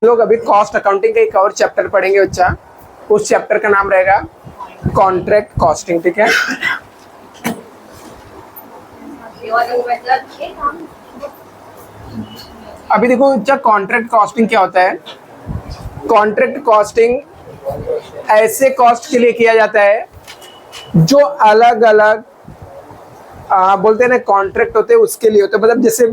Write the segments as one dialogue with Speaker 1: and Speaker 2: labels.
Speaker 1: लोग अभी cost accounting का एक और चैप्टर पढ़ेंगे बच्चा। उस चैप्टर का नाम रहेगा कॉन्ट्रैक्ट कॉस्टिंग। ठीक है, अभी देखो बच्चा कॉन्ट्रैक्ट कॉस्टिंग क्या होता है। कॉन्ट्रैक्ट कॉस्टिंग ऐसे कॉस्ट के लिए किया जाता है जो अलग अलग बोलते हैं ना कॉन्ट्रैक्ट होते हैं उसके लिए होते हैं। मतलब जैसे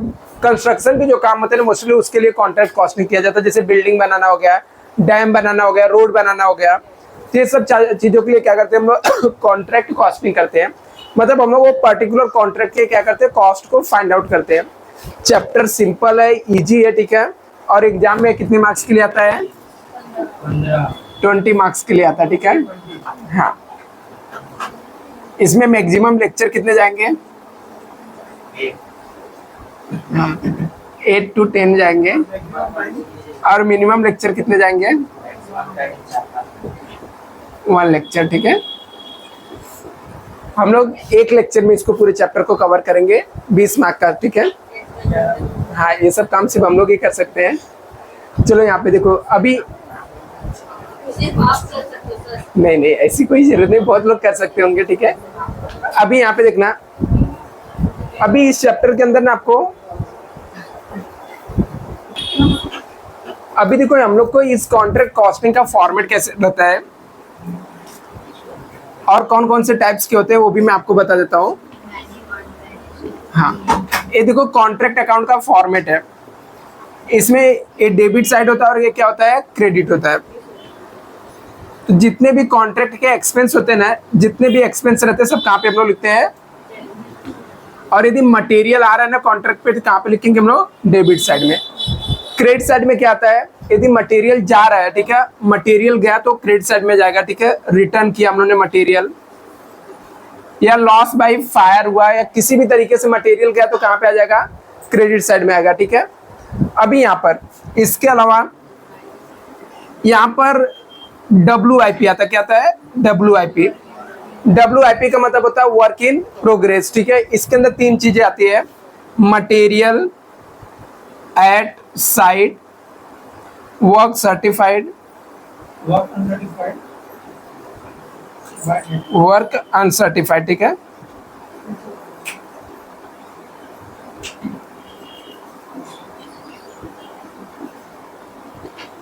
Speaker 1: कंस्ट्रक्शन के जो काम होते हैं ना मोस्टली उसके लिए कॉन्ट्रैक्ट कॉस्टिंग किया जाता है। जैसे बिल्डिंग बनाना हो गया, डैम बनाना हो गया, रोड बनाना हो गया, तो ये सब चीजों के लिए क्या करते हैं हम लोग कॉन्ट्रैक्ट कॉस्टिंग करते हैं। मतलब हम लोग वो पर्टिकुलर कॉन्ट्रैक्ट के क्या करते हैं कॉस्ट को फाइंड आउट करते हैं। चैप्टर सिंपल है, इजी है, ठीक है। और एग्जाम में कितने मार्क्स के लिए आता है? 20 मार्क्स के लिए आता है, ठीक है। हाँ, इसमें मैक्सिमम लेक्चर कितने जाएंगे? 8 to 10 जाएंगे। और मिनिमम लेक्चर कितने जाएंगे? 1 लेक्चर, ठीक है। हम लोग एक लेक्चर में इसको पूरे चैप्टर को कवर करेंगे, 20 मार्क का, ठीक है। हाँ, ये सब काम सिर्फ हम लोग ही कर सकते हैं। चलो यहाँ पे देखो, अभी नहीं नहीं ऐसी कोई जरूरत नहीं, बहुत लोग कर सकते होंगे, ठीक है। अभी यहाँ पे देखना, अभी इस चैप्टर के अंदर ना आपको अभी देखो हम लोग को इस कॉन्ट्रैक्ट कॉस्टिंग का फॉर्मेट कैसे रहता है और कौन कौन से टाइप्स के होते हैं वो भी मैं आपको बता देता हूँ। हाँ, ये देखो कॉन्ट्रैक्ट अकाउंट का फॉर्मेट है। इसमें ये डेबिट साइड होता है और ये क्या होता है? क्रेडिट होता है। तो जितने भी कॉन्ट्रैक्ट के एक्सपेंस होते हैं ना, जितने भी एक्सपेंस रहते हैं सब कहाँ पे हम लोग लिखते हैं? और यदि मटेरियल आ रहा है ना कॉन्ट्रैक्ट पे तो कहाँ पे लिखेंगे हम लोग? डेबिट साइड में। क्रेडिट साइड में क्या आता है? यदि मटेरियल जा रहा है, ठीक है, मटेरियल गया तो क्रेडिट साइड में जाएगा, ठीक है। रिटर्न किया हम लोगों ने मटेरियल, या लॉस बाय फायर हुआ या किसी भी तरीके से मटेरियल गया तो कहाँ पे आ जाएगा? क्रेडिट साइड में आएगा, ठीक है। अभी यहाँ पर इसके अलावा यहाँ पर WIP आता है। क्या आता है? WIP। WIP का मतलब होता है वर्क इन प्रोग्रेस, ठीक है। इसके अंदर 3 चीजें आती है, material at site, work certified, work uncertified, ठीक है।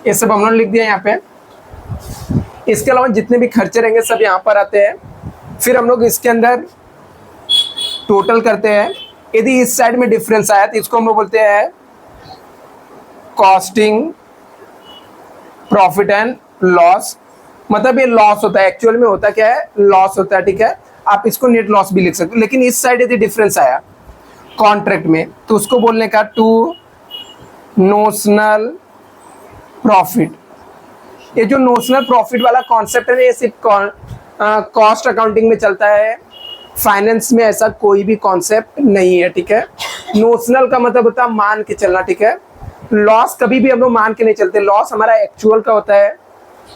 Speaker 1: ये सब हम लोगों ने लिख दिया यहाँ पे। इसके अलावा जितने भी खर्चे रहेंगे सब यहाँ पर आते हैं। फिर हम लोग इसके अंदर टोटल करते हैं। यदि इस साइड में डिफरेंस आया तो इसको हम लोग बोलते हैं कॉस्टिंग प्रॉफिट एंड लॉस। मतलब ये लॉस होता है, एक्चुअल में होता क्या है? लॉस होता है, ठीक है। आप इसको नेट लॉस भी लिख सकते हो। लेकिन इस साइड यदि डिफरेंस आया कॉन्ट्रैक्ट में तो उसको बोलने का टू नोशनल प्रॉफिट। ये जो नोशनल प्रॉफिट वाला कॉन्सेप्ट है ये सिर्फ कॉस्ट अकाउंटिंग में चलता है, फाइनेंस में ऐसा कोई भी कॉन्सेप्ट नहीं है, ठीक है। नोशनल का मतलब होता है मान के चलना, ठीक है। लॉस कभी भी हम लोग मान के नहीं चलते, लॉस हमारा एक्चुअल का होता है।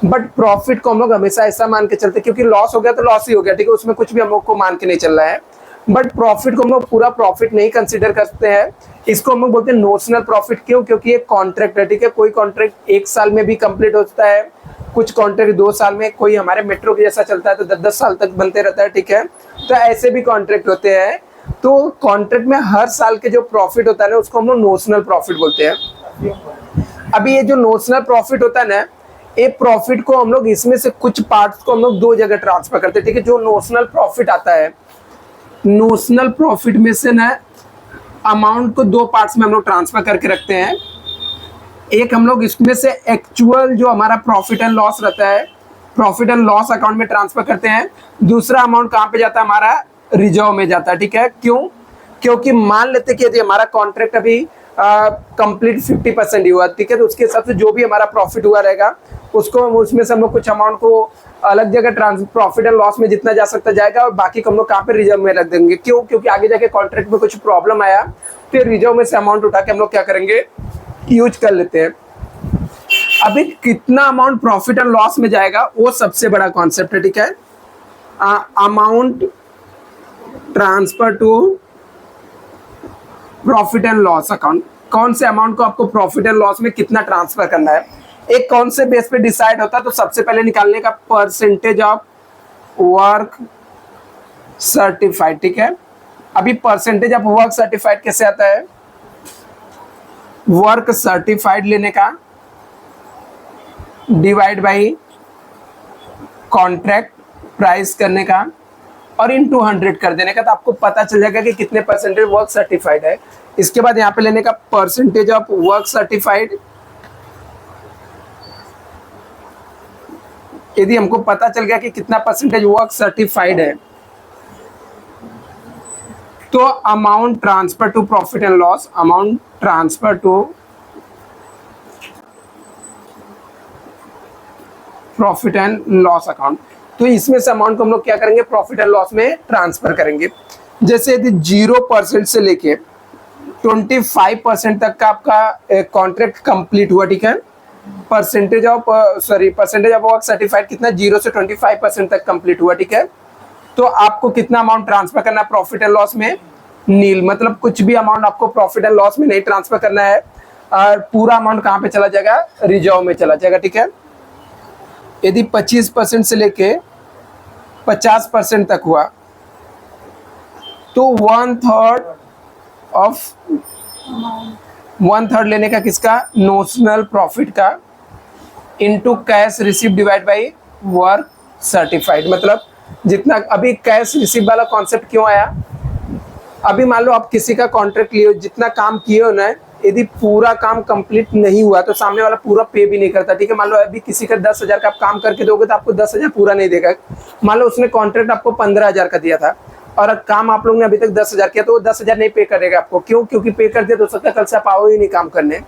Speaker 1: बट प्रॉफिट को हम लोग हमेशा ऐसा मान के चलते क्योंकि लॉस हो गया तो लॉस ही हो गया, ठीक है, उसमें कुछ भी हम लोग को मान के नहीं चल रहा है। बट प्रॉफिट को हम लोग पूरा प्रॉफिट नहीं कंसीडर करते हैं, इसको हम लोग बोलते हैं नोशनल प्रॉफिट। क्यों? क्योंकि ये कॉन्ट्रैक्ट है, ठीक है। कोई कॉन्ट्रैक्ट 1 साल में भी कंप्लीट होता है, कुछ कॉन्ट्रैक्ट 2 साल में, कोई हमारे मेट्रो के जैसा चलता है तो 10-10 साल तक बनते रहता है, ठीक है। तो ऐसे भी कॉन्ट्रैक्ट होते हैं। तो कॉन्ट्रैक्ट में हर साल के जो प्रॉफिट होता है ना उसको हम लोग नोशनल प्रॉफिट बोलते हैं। अभी ये जो नोशनल प्रॉफिट होता है ना, ये प्रॉफिट को हम लोग इसमें से कुछ पार्ट्स को हम लोग 2 जगह ट्रांसफर करते हैं, ठीक है। जो नोशनल प्रॉफिट आता है, नोशनल प्रॉफिट में से ना अमाउंट को 2 पार्ट्स में हम लोग ट्रांसफर करके रखते हैं। एक हम लोग इसमें से एक्चुअल जो हमारा प्रॉफिट एंड लॉस रहता है, प्रॉफिट एंड लॉस अकाउंट में ट्रांसफर करते हैं। दूसरा अमाउंट कहाँ पे जाता है? हमारा रिजर्व में जाता है, ठीक है। क्यों? क्योंकि मान लेते कि यदि हमारा कॉन्ट्रैक्ट अभी कंप्लीट 50% ही हुआ, ठीक है, तो उसके हिसाब से जो भी हमारा प्रॉफिट हुआ रहेगा उसको उसमें से हम लोग कुछ अमाउंट को अलग जगह प्रॉफिट एंड लॉस में जितना जा सकता जाएगा और बाकी को हम लोग कहाँ पे? रिजर्व में रख देंगे। क्यों? क्योंकि आगे जाके कॉन्ट्रैक्ट में कुछ प्रॉब्लम आया फिर रिजर्व में से अमाउंट उठा के हम लोग क्या करेंगे? यूज कर लेते हैं। अभी कितना अमाउंट प्रॉफिट एंड लॉस में जाएगा वो सबसे बड़ा कॉन्सेप्ट है, ठीक है। Amount transfer to profit and loss account. कौन से अमाउंट को आपको प्रॉफिट एंड लॉस में कितना ट्रांसफर करना है, एक कौन से बेस पे डिसाइड होता है, तो सबसे पहले निकालने का परसेंटेज ऑफ वर्क सर्टिफाइड, ठीक है। अभी परसेंटेज ऑफ वर्क सर्टिफाइड कैसे आता है, वर्क सर्टिफाइड लेने का डिवाइड बाई कॉन्ट्रैक्ट प्राइस करने का और इनटू 100 कर देने का, तो आपको पता चल जाएगा कि कितने परसेंटेज वर्क सर्टिफाइड है। इसके बाद यहाँ पे लेने का परसेंटेज ऑफ वर्क सर्टिफाइड, यदि हमको पता चल गया कि कितना परसेंटेज वर्क सर्टिफाइड है, तो amount transfer to profit and loss, amount transfer to profit and loss account, तो इसमें से अमाउंट को हम लोग क्या करेंगे, प्रॉफिट एंड लॉस में ट्रांसफर करेंगे। जैसे यदि 0% से लेके 25% तक का आपका कॉन्ट्रैक्ट कंप्लीट हुआ, ठीक है, परसेंटेज ऑफ वर्क सर्टिफाइड कितना, 0 से 25% तक कंप्लीट हुआ, ठीक है, तो आपको कितना अमाउंट ट्रांसफर करना है प्रॉफिट एंड लॉस में, नील, मतलब कुछ भी अमाउंट आपको प्रॉफिट एंड लॉस में नहीं ट्रांसफर करना है, और पूरा अमाउंट कहाँ पे चला जाएगा, रिजर्व में चला जाएगा, ठीक है। यदि 25% से लेके 50% तक हुआ, तो 1/3 लेने का किसका, नोशनल प्रॉफिट का, into cash receive divide by work certified, मतलब जितना अभी कैश रिसीव वाला कॉन्सेप्ट क्यों आया, अभी मान लो आप किसी का कॉन्ट्रैक्ट लिए, जितना काम किए हो ना, यदि पूरा काम कंप्लीट नहीं हुआ तो सामने वाला पूरा पे भी नहीं करता, ठीक है। मान लो अभी किसी का 10,000 का आप काम करके दोगे तो आपको 10,000 पूरा नहीं देगा। मान लो उसने कॉन्ट्रैक्ट आपको 15,000 का दिया था और काम आप लोग ने अभी तक 10,000 किया, तो वो 10,000 नहीं पे करेगा आपको, क्यों, क्योंकि पे कर दिया तो हो सकता है कल से आप आओ ही नहीं काम करने।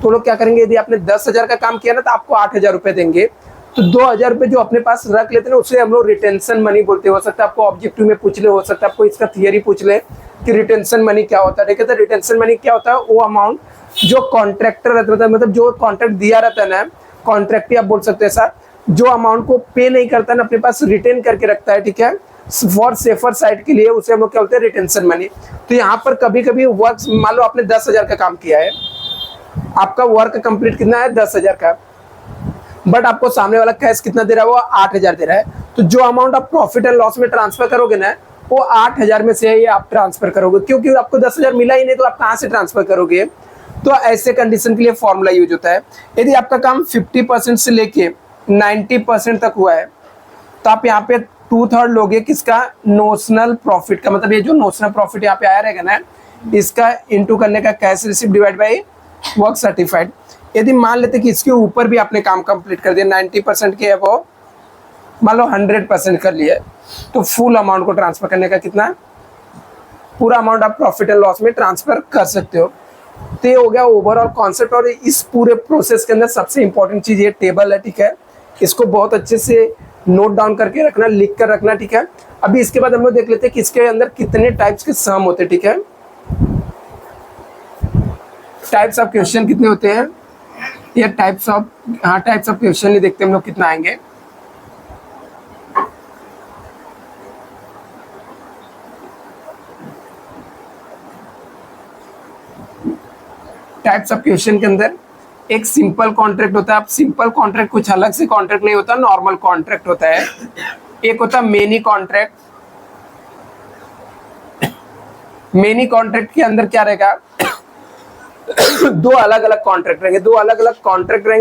Speaker 1: तो लोग क्या करेंगे, यदि आपने 10,000 का काम किया ना तो आपको 8,000 रुपये देंगे, तो 2,000 रुपये जो अपने पास रख लेते हैं ना, उसे हम लोग रिटेंशन मनी बोलते हैं। हो सकता है आपको ऑब्जेक्टिव में पूछ ले, हो सकता है आपको इसका थियरी पूछ ले कि रिटेंशन मनी क्या होता है, ठीक है। तो रिटेंशन मनी क्या होता है, वो अमाउंट जो कॉन्ट्रैक्टर रहता है, मतलब जो कॉन्ट्रैक्ट दिया रहता है ना, कॉन्ट्रैक्ट ही आप बोल सकते हैं सर, जो अमाउंट को पे नहीं करता है ना, अपने पास रिटेन करके रखता है, ठीक है, फॉर सेफर साइड के लिए, उसे हम लोग क्या बोलते हैं, रिटेंशन मनी। तो यहाँ पर कभी कभी वर्क, मान लो आपने 10,000 का काम किया है, आपका वर्क कंप्लीट कितना है, 10,000 का, बट आपको सामने वाला कैश कितना दे रहा है, वो 8,000 दे रहा है। तो जो अमाउंट आप प्रॉफिट एंड लॉस में ट्रांसफर करोगे ना, वो 8,000 में से ही आप ट्रांसफर करोगे, क्योंकि आपको 10,000 मिला ही नहीं, तो आप कहाँ से ट्रांसफर करोगे। तो ऐसे कंडीशन के लिए फॉर्मूला यूज होता है। यदि आपका काम 50% से लेके 90% तक हुआ है, तो आप यहाँ पे 2/3 लोगे किसका, नोशनल प्रॉफिट का, मतलब ये जो नोशनल प्रॉफिट यहाँ पे आया रहेगा ना, इसका इंटू करने का cash receive divide by work certified. यदि मान लेते कि इसके ऊपर भी आपने काम कंप्लीट कर दिया, 90% के वो मान लो 100% कर लिया, तो फुल अमाउंट को ट्रांसफर करने का कितना, पूरा अमाउंट आप प्रॉफिट एंड लॉस में ट्रांसफर कर सकते हो। तो ये हो गया ओवरऑल कॉन्सेप्ट। और इस पूरे प्रोसेस के अंदर सबसे इंपॉर्टेंट चीज ये टेबल है, ठीक है, इसको बहुत अच्छे से नोट डाउन करके रखना, लिख कर रखना, ठीक है। अभी इसके बाद हम लोग देख लेते हैं कि इसके अंदर कितने टाइप्स के सम होते हैं, ठीक है, टाइप्स ऑफ क्वेश्चन कितने होते हैं, ये टाइप्स ऑफ क्वेश्चन ही देखते हैं हम लोग कितना आएंगे। टाइप्स ऑफ क्वेश्चन के अंदर एक सिंपल कॉन्ट्रैक्ट होता है। अब सिंपल कॉन्ट्रैक्ट कुछ अलग से कॉन्ट्रैक्ट नहीं होता, नॉर्मल कॉन्ट्रैक्ट होता है। एक होता है मेनी कॉन्ट्रैक्ट। मेनी कॉन्ट्रैक्ट के अंदर क्या रहेगा, दो अलग अलग कॉन्ट्रैक्ट रहेंगे,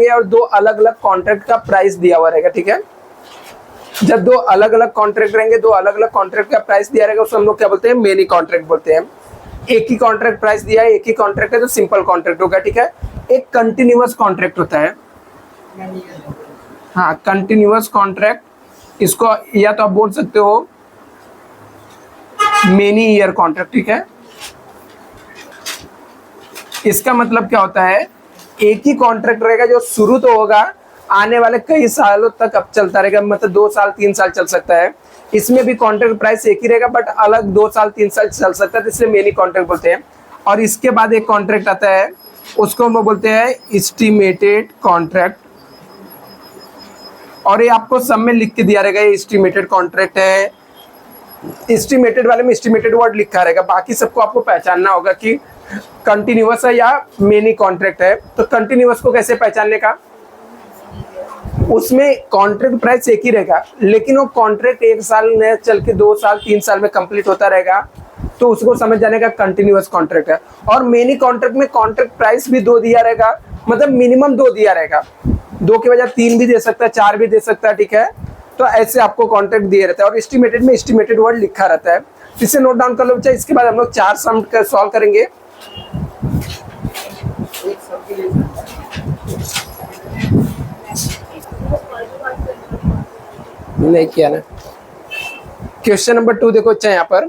Speaker 1: और दो अलग अलग कॉन्ट्रैक्ट का प्राइस दिया हुआ रहेगा, ठीक है। जब दो अलग अलग कॉन्ट्रैक्ट रहेंगे, दो अलग अलग कॉन्ट्रैक्ट का प्राइस दिया रहेगा, उसको हम लोग क्या बोलते हैं, मेनी कॉन्ट्रैक्ट बोलते हैं। एक ही कॉन्ट्रैक्ट प्राइस दिया है, एक ही कॉन्ट्रैक्ट है, तो सिंपल कॉन्ट्रैक्ट होगा, ठीक है। एक कंटिन्यूअस कॉन्ट्रैक्ट होता है, हाँ, कंटिन्यूअस कॉन्ट्रैक्ट, इसको या तो आप बोल सकते हो मेनी ईयर कॉन्ट्रैक्ट, ठीक है। इसका मतलब क्या होता है, एक ही कॉन्ट्रैक्ट रहेगा जो शुरू तो होगा, आने वाले कई सालों तक अब चलता रहेगा, मतलब 2 साल 3 साल चल सकता है। इसमें भी कॉन्ट्रैक्ट प्राइस एक ही रहेगा, बट अलग 2 साल 3 साल चल सकता है, तो इसलिए मेनी कॉन्ट्रैक्ट बोलते हैं। और इसके बाद एक कॉन्ट्रैक्ट आता है, उसको हम बोलते हैं एस्टिमेटेड कॉन्ट्रैक्ट, और ये आपको सब में लिख के दिया रहेगा, ये एस्टिमेटेड कॉन्ट्रैक्ट है। एस्टिमेटेड वाले में एस्टिमेटेड वर्ड लिखा रहेगा, बाकी सबको आपको पहचानना होगा कि कंटिन्यूअस है या मेनी कॉन्ट्रैक्ट है। तो कंटिन्यूअस को कैसे पहचानने का, उसमें कॉन्ट्रैक्ट प्राइस एक ही रहेगा, लेकिन वो कॉन्ट्रैक्ट 1 साल में चल के 2 साल 3 साल में कंप्लीट होता रहेगा, तो उसको समझ जाने का कंटिन्यूअस कॉन्ट्रैक्ट है। और मेनी कॉन्ट्रैक्ट में कॉन्ट्रैक्ट प्राइस भी 2 दिया रहेगा, मतलब मिनिमम 2 दिया रहेगा, 2 के बजाय 3 भी दे सकता है, 4 भी दे सकता है, ठीक है। तो ऐसे आपको कॉन्ट्रैक्ट दिए रहता है। और एस्टिमेटेड में एस्टिमेटेड वर्ड लिखा रहता है, इसे नोट डाउन कर लो बच्चा। इसके बाद हम लोग 4 सम सॉल्व करेंगे। नहीं किया ना। क्वेश्चन नंबर 2 देखो अच्छा, यहाँ पर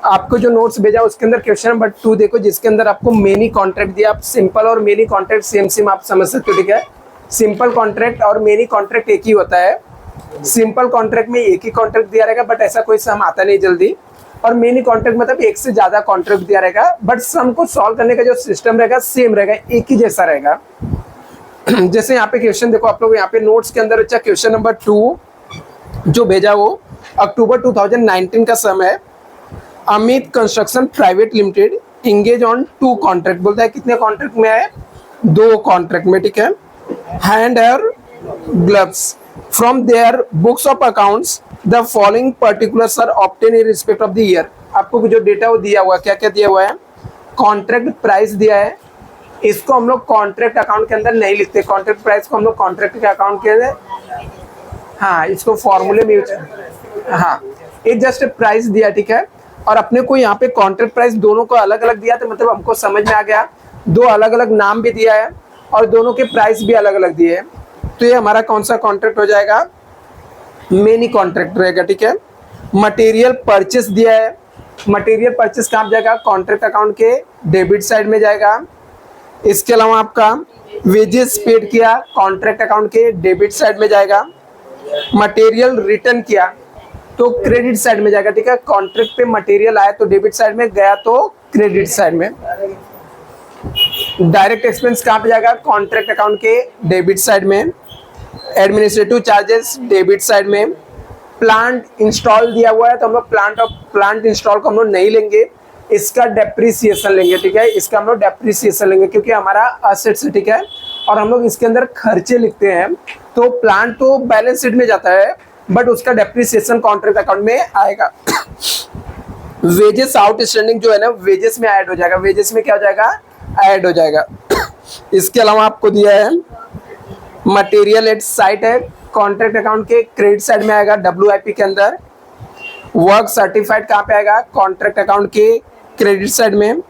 Speaker 1: आपको जो नोट्स भेजा उसके अंदर क्वेश्चन नंबर 2 देखो, जिसके अंदर आपको मेनी कॉन्ट्रैक्ट दिया। आप सिंपल और मेनी कॉन्ट्रैक्ट सेम सेम आप समझ सकते हो, ठीक है। सिंपल कॉन्ट्रैक्ट और मेनी कॉन्ट्रैक्ट एक ही होता है। सिंपल कॉन्ट्रैक्ट में एक ही कॉन्ट्रैक्ट दिया रहेगा, बट ऐसा कोई सम आता नहीं जल्दी। और मेनी कॉन्ट्रैक्ट मतलब एक से ज्यादा कॉन्ट्रैक्ट दिया रहेगा, बट सम को सॉल्व करने का जो सिस्टम रहेगा सेम रहेगा, एक ही जैसा रहेगा। जैसे यहाँ पे क्वेश्चन देखो आप लोग, यहाँ पे नोट्स के अंदर अच्छा क्वेश्चन नंबर 2 जो भेजा वो अक्टूबर 2019 का सम है। Amit construction private limited engage on 2 contract, बोलता है कितने कॉन्ट्रैक्ट में है, 2 कॉन्ट्रैक्ट में, ठीक है। Hand air gloves from their books of accounts the following particulars are obtain in respect of the year. आपको जो डेटा वो दिया हुआ है, क्या क्या दिया हुआ है, कॉन्ट्रैक्ट प्राइस दिया है। इसको हम लोग कॉन्ट्रैक्ट अकाउंट के अंदर नहीं लिखते, कॉन्ट्रैक्ट प्राइस को हम लोग कॉन्ट्रैक्ट के अकाउंट के अंदर, हाँ, इसको फॉर्मूले में यूज, हाँ, एक जस्ट प्राइस दिया, ठीक है। और अपने को यहाँ पे कॉन्ट्रैक्ट प्राइस दोनों को अलग अलग दिया, तो मतलब हमको समझ में आ गया 2 अलग अलग नाम भी दिया है और दोनों के प्राइस भी अलग अलग दिए हैं। तो ये हमारा कौन सा कॉन्ट्रैक्ट हो जाएगा, मेनी कॉन्ट्रैक्ट रहेगा, ठीक है। मटेरियल परचेस दिया है, मटेरियल परचेस कहाँ जाएगा, कॉन्ट्रैक्ट अकाउंट के डेबिट साइड में जाएगा। इसके अलावा आपका वेजेस पेड किया, कॉन्ट्रैक्ट अकाउंट के डेबिट साइड में जाएगा। मटेरियल रिटर्न किया तो क्रेडिट साइड में जाएगा, ठीक है। कॉन्ट्रैक्ट पे मटेरियल आया तो डेबिट साइड में, गया तो क्रेडिट साइड में। डायरेक्ट एक्सपेंस कहाँ पे जाएगा, कॉन्ट्रैक्ट अकाउंट के डेबिट साइड में। एडमिनिस्ट्रेटिव चार्जेस डेबिट साइड में। प्लांट इंस्टॉल दिया हुआ है तो हम लोग प्लांट इंस्टॉल को हम लोग नहीं लेंगे, इसका डेप्रिसिएशन लेंगे, ठीक है। इसका हम लोग डेप्रिसिएशन लेंगे क्योंकि हमारा असेट्स है, ठीक है। और हम लोग इसके अंदर खर्चे लिखते हैं, तो प्लांट तो बैलेंस शीट में जाता है, बट उसका डेप्रिसिएशन कॉन्ट्रैक्ट अकाउंट में आएगा। वेजेस आउटस्टैंडिंग जो है ना, वेजेस में ऐड हो जाएगा, वेजेस में क्या हो जाएगा, ऐड हो जाएगा। इसके अलावा आपको दिया है मटेरियल एट साइट है, कॉन्ट्रैक्ट अकाउंट के क्रेडिट साइड में आएगा, WIP के अंदर। वर्क सर्टिफाइड कहाँ पे आएगा, कॉन्ट्रैक्ट अकाउंट के क्रेडिट साइड में।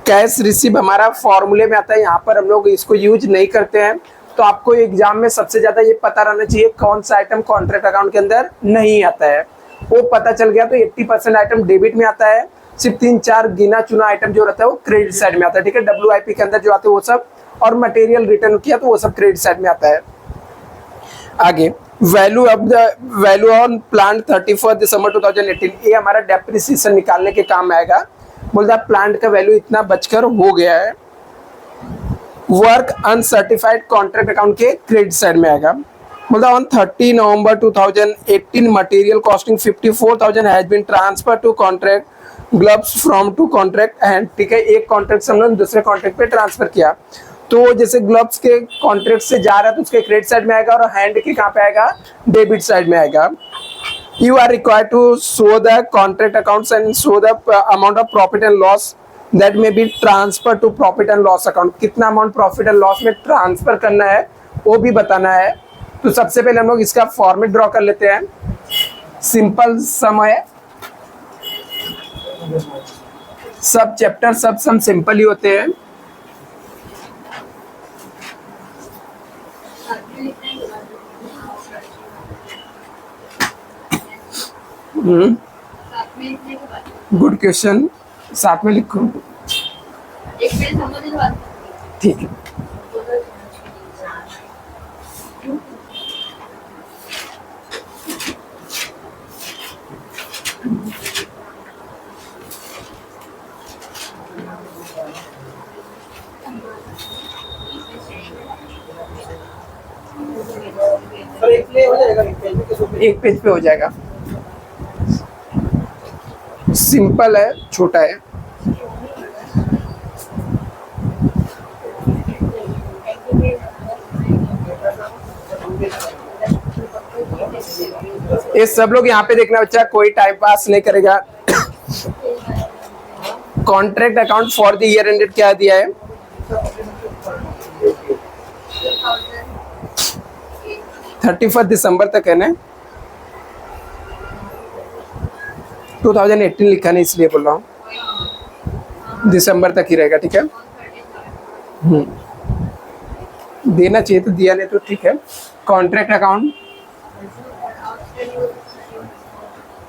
Speaker 1: कैश रिसीव हमारा फॉर्मूले में आता है, यहाँ पर हम लोग इसको यूज नहीं करते हैं। तो आपको एग्जाम में सबसे ज्यादा ये पता रहना चाहिए कौन सा आइटम कॉन्ट्रैक्ट अकाउंट के अंदर नहीं आता है। वो पता चल गया तो 80% आइटम डेबिट में आता है, सिर्फ 3-4 गिना चुना आइटम जो रहता है वो क्रेडिट साइड में आता है, ठीक है। WIP के अंदर जो आते हैं वो सब, और मटेरियल रिटर्न किया तो वो सब क्रेडिट साइड में आता है। आगे वैल्यू ऑन प्लांट 31 दिसंबर 2018, ये हमारा डेप्रिसिएशन निकालने के काम में आएगा। बोलता है प्लांट का वैल्यू इतना बचकर हो गया है। वर्क अनसर्टिफाइड कॉन्ट्रैक्ट अकाउंट के क्रेडिट साइड में आएगा। बोलता on 30 November 2018 material costing 54,000 has been transfer to contract gloves from to contract hand, ठीक है। एक कॉन्ट्रैक्ट से हमने दूसरे कॉन्ट्रैक्ट पे ट्रांसफर किया, तो जैसे ग्लव्स के कॉन्ट्रैक्ट से जा रहा है तो उसके क्रेडिट साइड में आएगा, और हैंड के कहाँ पे आएगा, डेबिट साइड में आएगा। You are required to show the contract accounts and show the amount of profit and loss that may be transferred to profit and loss account। कितना अमाउंट प्रॉफिट एंड लॉस में transfer करना है वो भी बताना है। तो सबसे पहले हम लोग इसका फॉर्मेट ड्रॉ कर लेते हैं। सिंपल सम है, सब चैप्टर सब सम सिंपल ही होते हैं। गुड क्वेश्चन, साथ में लिखो, ठीक है। एक पेज पे हो जाएगा, सिंपल है, छोटा है। ये सब लोग यहाँ पे देखना बच्चा, कोई टाइम पास नहीं करेगा। Contract account for the year ended क्या दिया है? 31 दिसंबर तक है ना, 2018 लिखा नहीं इसलिए बोल रहा हूँ, दिसंबर तक ही रहेगा, ठीक है। देना चाहिए तो दिया, नहीं तो ठीक है। Contract account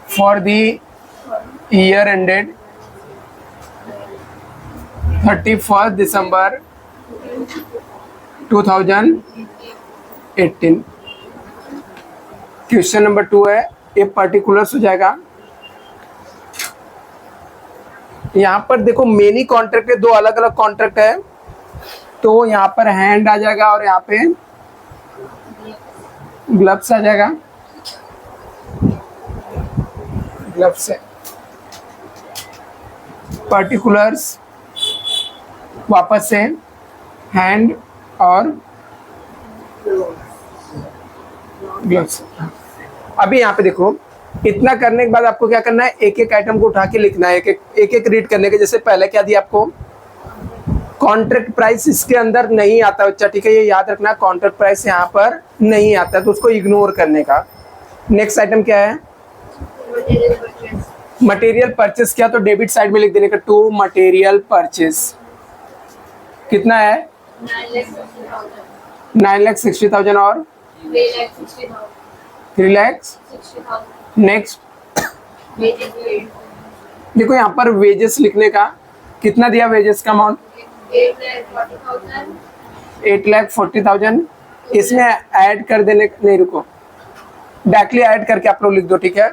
Speaker 1: for the year ended 31 December 2018। Question number 2 है, ये पर्टिकुलर्स हो जाएगा। यहाँ पर देखो मेनी कॉन्ट्रैक्ट है, 2 अलग अलग कॉन्ट्रैक्ट है, तो यहाँ पर हैंड आ जाएगा और यहाँ पे ग्लव्स आ जाएगा। ग्लव्स है, पर्टिकुलर्स वापस से हैंड और ग्लव्स। अभी यहाँ पे देखो, इतना करने के बाद आपको क्या करना है, एक एक आइटम को उठा के लिखना है, एक एक रीड करने के। जैसे पहले क्या दिया आपको, कॉन्ट्रैक्ट प्राइस इसके अंदर नहीं आता बच्चा, ठीक है, ये याद रखना, कॉन्ट्रैक्ट प्राइस यहाँ पर नहीं आता, तो उसको इग्नोर करने का। नेक्स्ट आइटम क्या है, मटेरियल परचेस किया, तो डेबिट साइड में लिख देने का, टू मटेरियल परचेस कितना है, 9,60,000 और 3,60,000। नेक्स्ट देखो यहाँ पर वेजेस लिखने का, कितना दिया वेजेस का अमाउंट, 8,40,000। इसमें ऐड कर देने, नहीं रुको, डायरेक्टली ऐड करके आप लोग लिख दो, ठीक है।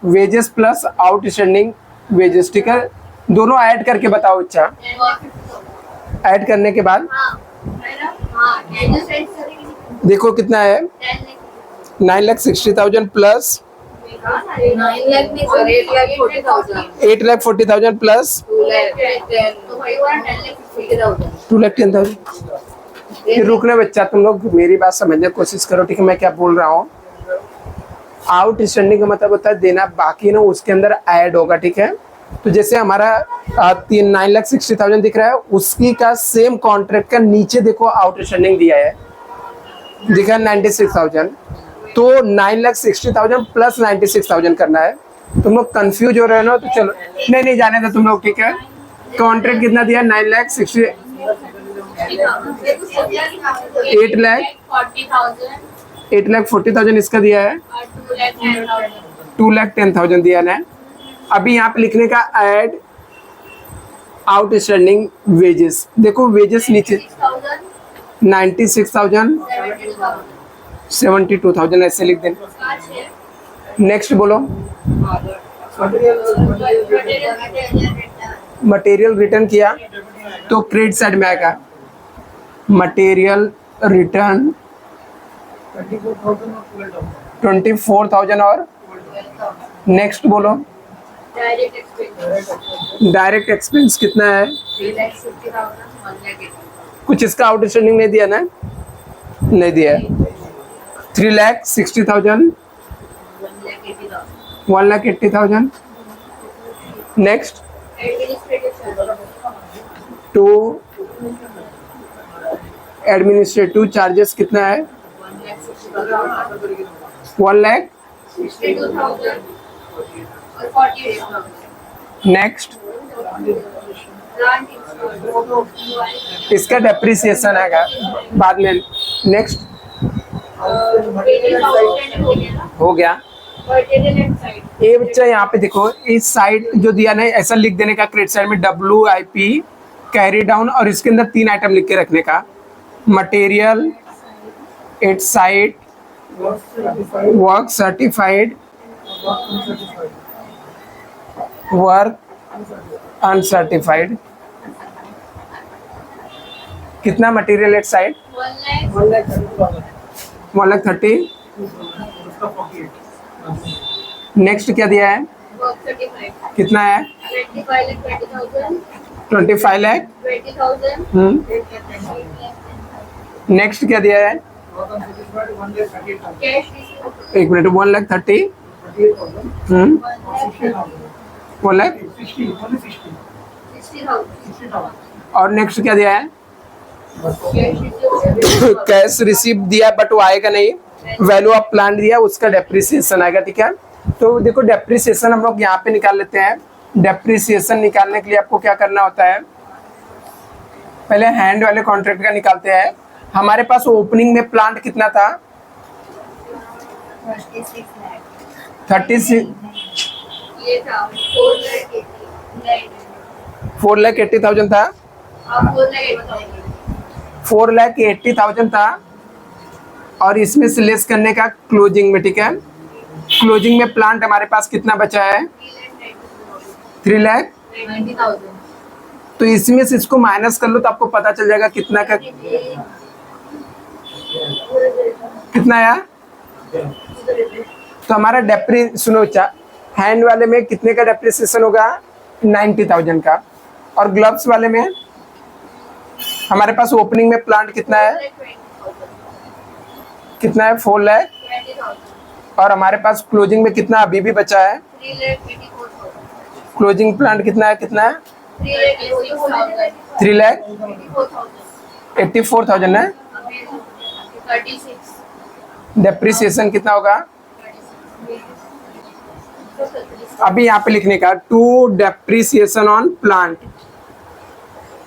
Speaker 1: वेजेस प्लस आउटस्टैंडिंग वेजेस, ठीक है, दोनों ऐड करके बताओ। अच्छा, ऐड करने के बाद देखो कितना है, 9,60,000 प्लस 8,40,000 प्लस 2,10,000। फिर रुकने बच्चा, तुम लोग मेरी बात समझने की कोशिश करो, ठीक है, मैं क्या बोल रहा हूँ। आउटस्टैंडिंग का मतलब होता है देना बाकी ना, उसके अंदर ऐड होगा, ठीक है। तो जैसे हमारा 9,60,000 दिख रहा है, उसकी का सेम कॉन्ट्रैक्ट का नीचे देखो आउटस्टैंडिंग दिया है, दिखा 96,000, तो 9,60,000 प्लस 96,000 करना है। तुम लोग कंफ्यूज हो रहे हो ना, तो चलो नहीं जाने दो तुम लोग, ठीक है। कॉन्ट्रैक्ट कितना दिया, 9,60,000, 8,40,000 इसका दिया है, 2,10,000 दिया ना। अभी यहाँ पे लिखने का ऐड आउटस्टैंडिंग वेजेस, देखो वेजेस नीचे 96,000, 72,000 ऐसे लिख देना। नेक्स्ट बोलो, मटेरियल रिटर्न किया तो क्रेडिट साइड में आएगा, मटेरियल रिटर्न 24,000 और नेक्स्ट बोलो, डायरेक्ट एक्सपेंस कितना है, कुछ इसका आउटस्टैंडिंग नहीं दिया ना, नहीं दिया है, 3,60,000, 1,80,000। नेक्स्ट टू एडमिनिस्ट्रेटिव चार्जेस कितना है, 1,62,000। नेक्स्ट इसका डेप्रिसिएशन आएगा बाद में। नेक्स्ट हो गया। ये बच्चा यहाँ पे देखो, इस साइड जो दिया ना, ऐसा लिख देने का क्रेडिट साइड में WIP कैरी डाउन, और इसके अंदर 3 आइटम लिख के रखने का, material at side, work certified, work uncertified. कितना मटेरियल एट साइड, 1,30,000। नेक्स्ट क्या दिया है, कितना है, 25 लाख। नेक्स्ट क्या दिया है, एक मिनट, 1,30,000, 1,60,000। और नेक्स्ट क्या दिया है? कैश रिसीव दिया है बट वो आएगा नहीं। वैल्यू ऑफ प्लांट दिया है, उसका डेप्रिसिएशन आएगा, ठीक है। तो देखो डेप्रिसिएशन हम लोग यहाँ पे निकाल लेते हैं। डेप्रिसिएशन निकालने के लिए आपको क्या करना होता है, पहले हैंड वाले कॉन्ट्रैक्ट का निकालते हैं। हमारे पास ओपनिंग में प्लांट कितना था? 36 4,80,000 था। 4,80,000 था और इसमें से लेस करने का क्लोजिंग में, ठीक है। क्लोजिंग में प्लांट हमारे पास कितना बचा है? 3,90,000। तो इसमें से इसको माइनस कर लो तो आपको पता चल जाएगा कितना का कितना आया। तो हमारा सुनो हैंड वाले में कितने का डेप्रिसिएशन होगा? 90,000 का। और ग्लव्स वाले में हमारे पास ओपनिंग में प्लांट कितना है? कितना है? 4,20,000। और हमारे पास क्लोजिंग में कितना अभी भी बचा है?
Speaker 2: 3,84,000।
Speaker 1: प्लांट कितना है? 3,84,000 है। डेप्रिसिएशन कितना होगा? अभी यहाँ पे लिखने का टू डेप्रिसिएशन ऑन प्लांट।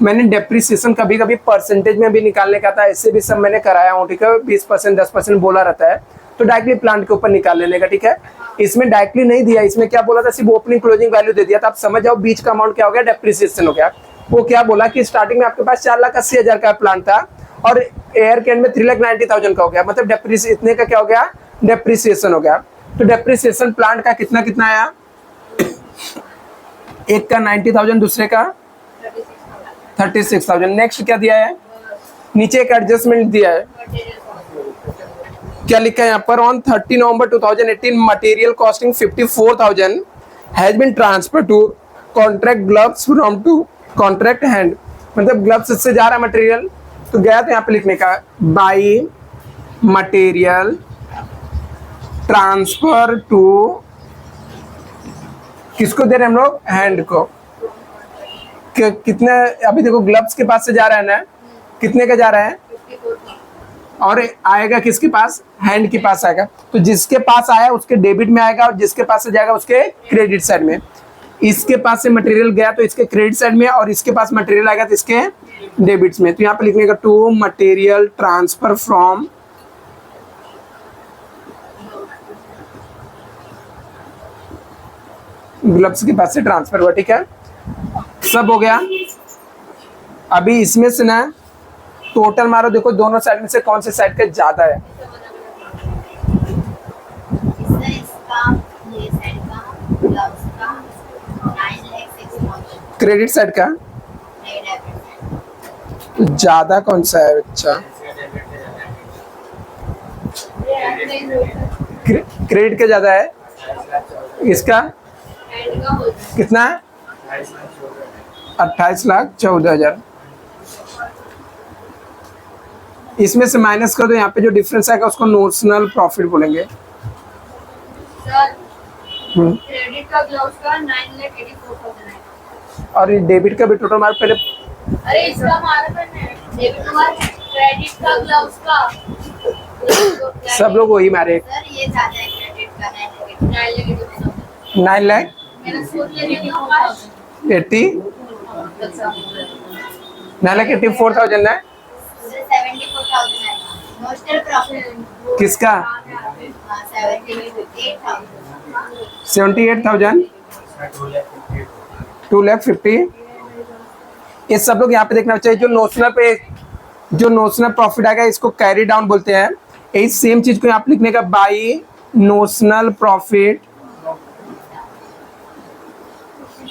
Speaker 1: मैंने डेप्रिसिएशन कभी कभी परसेंटेज में भी निकालने का था, इससे भी सब मैंने कराया हूँ, ठीक है। 20% 10% बोला रहता है तो डायरेक्टली प्लांट के ऊपर निकाल लेने का, ठीक है। इसमें डायरेक्टली नहीं दिया, इसमें क्या बोला था, सिर्फ ओपनिंग क्लोजिंग वैल्यू दे दिया था। आप समझ जाओ बीच का अमाउंट क्या हो गया, डेप्रिसिएशन हो गया। वो क्या बोला कि स्टार्टिंग में आपके पास 4,80,000 का प्लांट था और एयर के एंड में 3,90,000 का हो गया, मतलब इतने का क्या हो गया? डेप्रिसिएशन हो गया। तो डेप्रिसिएशन प्लांट का कितना कितना आया? एक का 90,000, दूसरे का 36,000। नेक्स्ट क्या दिया है? नीचे एक एडजस्टमेंट दिया है, क्या लिखा है यहाँ पर? On 30 November 2018 material costing 54,000 has been transfer to contract gloves from to contract hand. मतलब ग्लव्स से जा रहा है मटेरियल, तो गया तो यहाँ पे लिखने का बाई मटेरियल ट्रांसफर टू, किसको दे रहे हैं हम लोग? हैंड को। कितने? अभी देखो ग्लव्स के पास से जा रहा है ना, कितने का जा रहा है?
Speaker 2: 54,000।
Speaker 1: और आएगा किसके पास? हैंड के पास आएगा। तो जिसके पास आया उसके डेबिट में आएगा और जिसके पास से जाएगा उसके क्रेडिट साइड में। इसके पास से मटेरियल गया तो इसके क्रेडिट साइड में, और इसके पास मटेरियल आएगा तो इसके डेबिट्स में। तो यहाँ पे लिखने का to material transfer from gloves के पास से ट्रांसफर हुआ, ठीक है। सब हो गया। अभी इसमें से ना टोटल मारो, देखो दोनों साइड में से कौन से साइड का ज्यादा है? क्रेडिट साइड का ज्यादा कौन सा है बच्चा? क्रेडिट का ज्यादा है। इसका कितना? 28,14,000। इसमें से माइनस कर दो, यहाँ पे जो डिफरेंस आएगा उसको नोशनल प्रॉफिट बोलेंगे।
Speaker 2: क्रेडिट का ग्लव्स का 9,84,000 है।
Speaker 1: और ये डेबिट का भी टोटल मार पहले।
Speaker 2: अरे इसका मारा मैंने, डेबिट का, क्रेडिट का ग्लव्स का
Speaker 1: सब लोग वही मारे।
Speaker 2: सर ये ज्यादा है क्रेडिट का 9,84,000।
Speaker 1: 9 लाख
Speaker 2: मैंने सोच लिया
Speaker 1: 80 9,84,000 है।
Speaker 2: 74,000 है नोशनल प्रॉफिट।
Speaker 1: किसका? 78,000 2,50,000। ये सब लोग यहाँ पे देखना चाहिए। जो नोशनल प्रॉफिट आएगा इसको कैरी डाउन बोलते हैं। यही सेम चीज को यहाँ पे लिखने का बाई नोशनल प्रॉफिट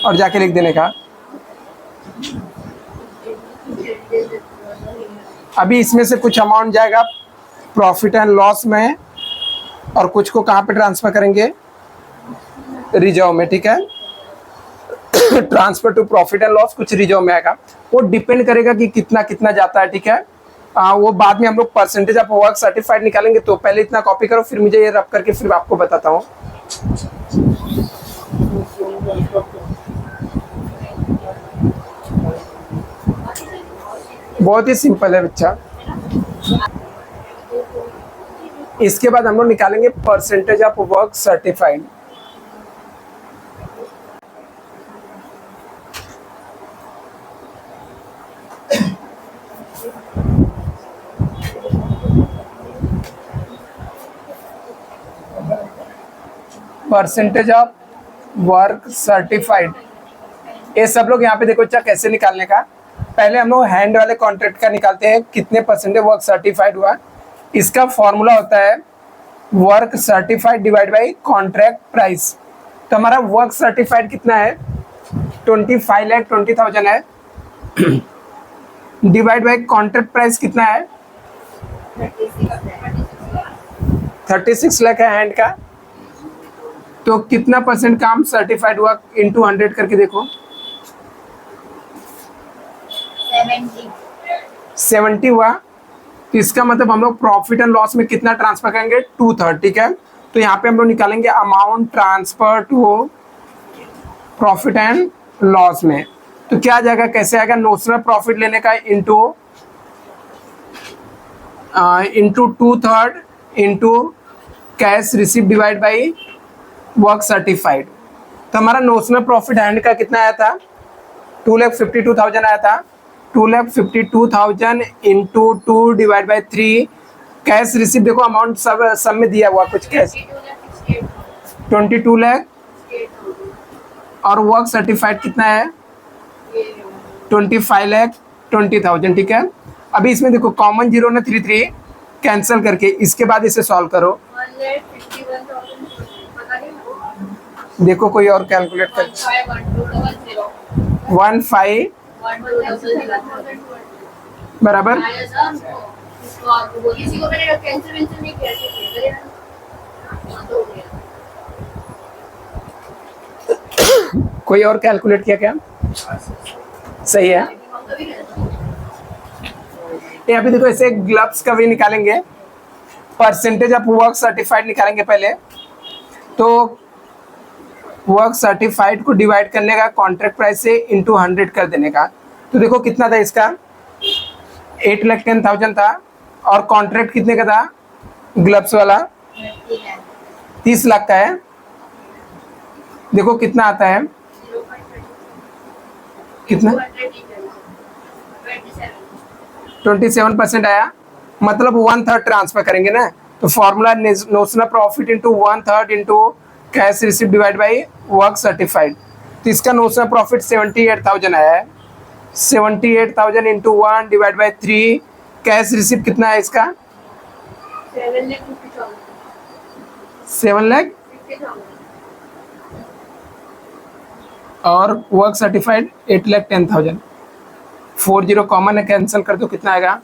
Speaker 1: और जाके लिख देने का। अभी इसमें से कुछ अमाउंट जाएगा प्रॉफिट एंड लॉस में और कुछ को कहाँ पे ट्रांसफर करेंगे? रिजर्व में, ठीक है। Transfer to profit and loss कुछ रिजर्व में आएगा। वो डिपेंड करेगा कि कितना कितना जाता है, ठीक है। वो बाद में हम लोग परसेंटेज ऑफ वर्क सर्टिफाइड निकालेंगे, तो पहले इतना कॉपी करो, फिर मुझे ये रब करके फिर आपको बताता हूँ। बहुत ही सिंपल है बच्चा। इसके बाद हम लोग निकालेंगे percentage of work certified. Percentage of work certified, ये सब लोग यहाँ पे देखो अच्छा कैसे निकालने का। पहले हम लोग हैंड वाले कॉन्ट्रैक्ट का निकालते हैं, कितने परसेंटेज वर्क सर्टिफाइड हुआ। इसका फॉर्मूला होता है work certified divide by contract price. तो हमारा वर्क सर्टिफाइड कितना है, 25,20,000 है, डिवाइड बाई कॉन्ट्रैक्ट प्राइस कितना है, 36 लाख है हैंड का। तो कितना परसेंट काम सर्टिफाइड हुआ इंटू 100 करके देखो, 70 हुआ। तो इसका मतलब हम लोग प्रॉफिट एंड लॉस में कितना ट्रांसफर करेंगे, 2/3, ठीक है। तो यहाँ पे हम लोग निकालेंगे amount transfer to profit and loss में। तो क्या आ जाएगा, कैसे आएगा, नोशनल प्रॉफिट लेने का into 2/3 into cash receive divide by work certified. तो हमारा नोशनल प्रॉफिट हैंड का कितना आया था, 2,52,000 आया था। 2,52,000 into 2 divide by 3, cash receive देखो अमाउंट सब में दिया हुआ कुछ कैश, 22 लाख, और वर्क सर्टिफाइड कितना है, 25,20,000, ठीक है। अभी इसमें देखो कॉमन जीरो ने 3 कैंसिल करके, इसके बाद इसे सॉल्व करो। देखो कोई और कैलकुलेट कर, 15 बराबर,
Speaker 2: किसी को मैंने कैंसिल नहीं किया,
Speaker 1: कोई और कैलकुलेट किया क्या, सही है। ये अभी देखो ऐसे ग्लव्स का भी निकालेंगे, परसेंटेज ऑफ वर्क सर्टिफाइड निकालेंगे पहले। तो वर्क सर्टिफाइड को डिवाइड करने का कॉन्ट्रैक्ट प्राइस से इंटू 100 कर देने का। तो देखो कितना था इसका, 8,10,000 था, और कॉन्ट्रैक्ट कितने का था ग्लव्स वाला, 30 लाख का है। देखो कितना आता है, कितना 27% आया, मतलब 1/3 ट्रांसफर करेंगे ना। तो formula notional profit into 1/3 into cash receive divide by work certified. तो इसका नोशनल प्रॉफिट 78,000 आया है। 78,000 into 1 divide by 3, cash receive कितना है इसका, 7 लाख, और वर्क सर्टिफाइड 8,10,000। 40 कॉमन है, कैंसिल कर दो, कितना आएगा,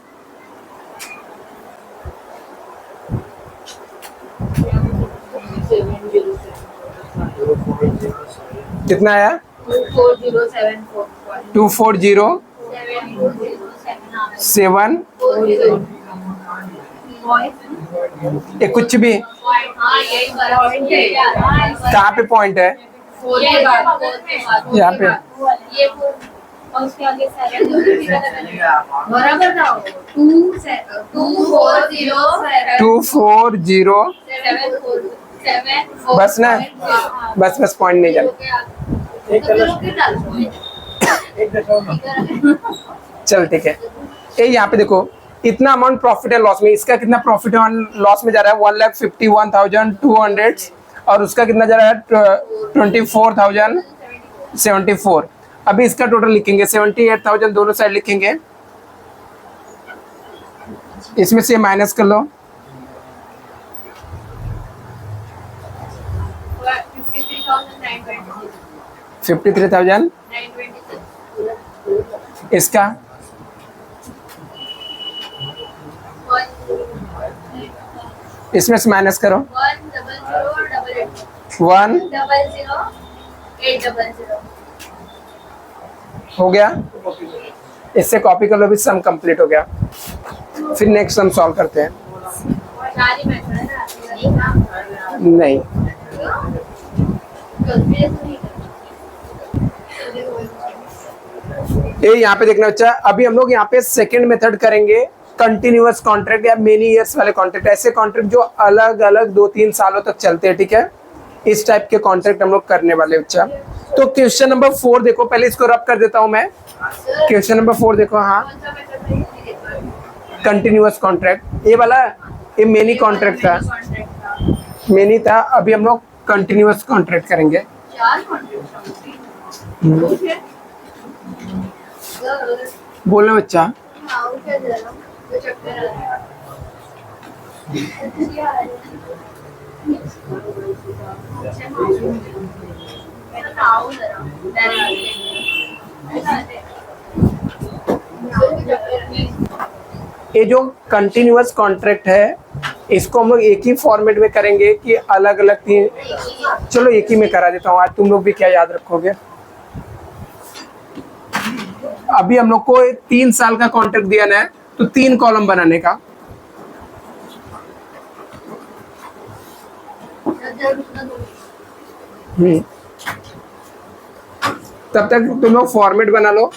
Speaker 1: कितना आया, 2407 ये कुछ भी कहाँ पे पॉइंट है, यहाँ पे
Speaker 2: बराबर था 240
Speaker 1: बस ना, बस पॉइंट नहीं जाना, चल ठीक है। ये यहाँ पे देखो इतना अमाउंट प्रॉफिट है लॉस में, इसका कितना प्रॉफिट है लॉस में जा रहा है, 1,51,200, और उसका कितना जा रहा है 24,074। अभी इसका टोटल लिखेंगे, 78,000 दोनों साइड लिखेंगे, इसमें से माइनस कर लो, 53,000, इसका इसमें से माइनस करो,
Speaker 2: 100,800
Speaker 1: हो गया। इससे कॉपी कर लो, भी सम कंप्लीट हो गया। फिर नेक्स्ट हम सॉल्व करते हैं।
Speaker 2: सारी मेथड है ना, नहीं ना,
Speaker 1: नहीं, ये यहाँ पे देखना बच्चा, अभी हम लोग यहाँ पे सेकंड मेथड करेंगे, कंटिन्यूअस कॉन्ट्रैक्ट या मेनी ईयर्स वाले कॉन्ट्रैक्ट। ऐसे कॉन्ट्रैक्ट जो अलग अलग 2-3 सालों तक चलते हैं, ठीक है, इस टाइप के कॉन्ट्रैक्ट हम लोग करने वाले बच्चा। तो क्वेश्चन नंबर 4 देखो, पहले इसको रब कर देता हूं मैं। क्वेश्चन नंबर 4 देखो, हाँ, कंटिन्यूअस कॉन्ट्रैक्ट, ये वाला ये मेनी कॉन्ट्रैक्ट था, मेनी था, अभी हम लोग कंटिन्यूअस कॉन्ट्रैक्ट करेंगे। बोलना बच्चा। ये जो कंटिन्यूअस कॉन्ट्रैक्ट है, इसको हम लोग एक ही फॉर्मेट में करेंगे कि अलग अलग तीन? चलो एक ही में करा देता हूँ, आज तुम लोग भी क्या याद रखोगे। अभी हम लोग को 3 साल का कॉन्ट्रैक्ट दिया है, तो 3 कॉलम बनाने का। तब तक तुम लोग फॉर्मेट बना लो।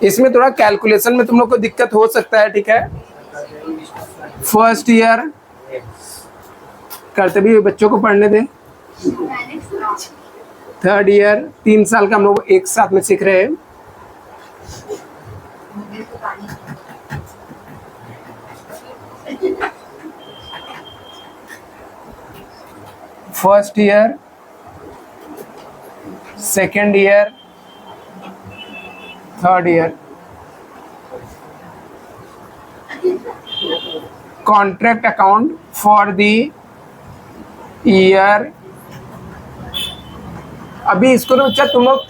Speaker 1: इसमें थोड़ा कैलकुलेशन में तुम लोग को दिक्कत हो सकता है, ठीक है। फर्स्ट ईयर करते भी बच्चों को पढ़ने दें। थर्ड ईयर 3 साल का हम लोग एक साथ में सीख रहे हैं। First year, second year, third year. Contract account for the year. अभी इसको ना बच्चा तुम लोग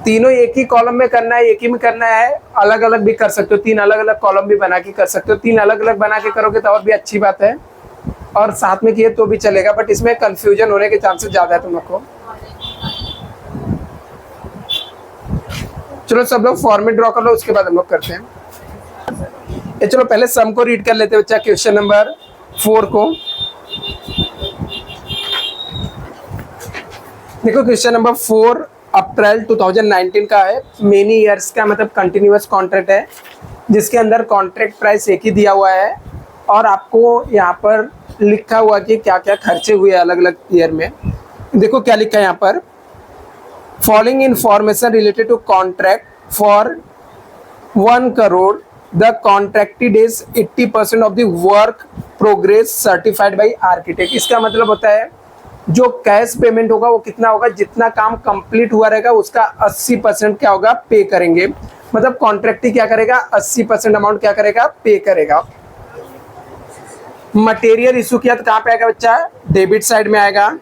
Speaker 1: तीनों एक ही कॉलम में करना है, एक ही में करना है, अलग अलग भी कर सकते हो, 3 अलग अलग कॉलम भी बना के कर सकते हो। 3 अलग अलग बना के करोगे तो और भी अच्छी बात है, और साथ में किए तो भी चलेगा, बट इसमें कंफ्यूजन होने के चांसेस ज्यादा है तुम लोग को। चलो सब लोग फॉर्मेट ड्रॉ कर लो, उसके बाद हम लोग करते हैं। ये चलो पहले सम को रीड कर लेते हैं बच्चा, क्वेश्चन नंबर 4 को। देखो क्वेश्चन नंबर 4 अप्रैल 2019 का है। मेनी ईयर्स का मतलब कंटिन्यूअस कॉन्ट्रैक्ट है, जिसके अंदर कॉन्ट्रैक्ट प्राइस एक ही दिया हुआ है, और आपको यहाँ पर लिखा हुआ कि क्या क्या खर्चे हुए अलग अलग ईयर में। देखो क्या लिखा है यहाँ पर, following information related to contract for 1 crore, the contracted is 80% of the work progress certified by architect. इसका मतलब होता है जो कैश पेमेंट होगा वो कितना होगा, जितना काम कंप्लीट हुआ रहेगा उसका 80% क्या होगा, पे करेंगे। मतलब कॉन्ट्रैक्टी क्या करेगा, 80% अमाउंट क्या करेगा, पे करेगा। मटेरियल इशू किया तो कहाँ पे आएगा बच्चा, डेबिट साइड में आएगा।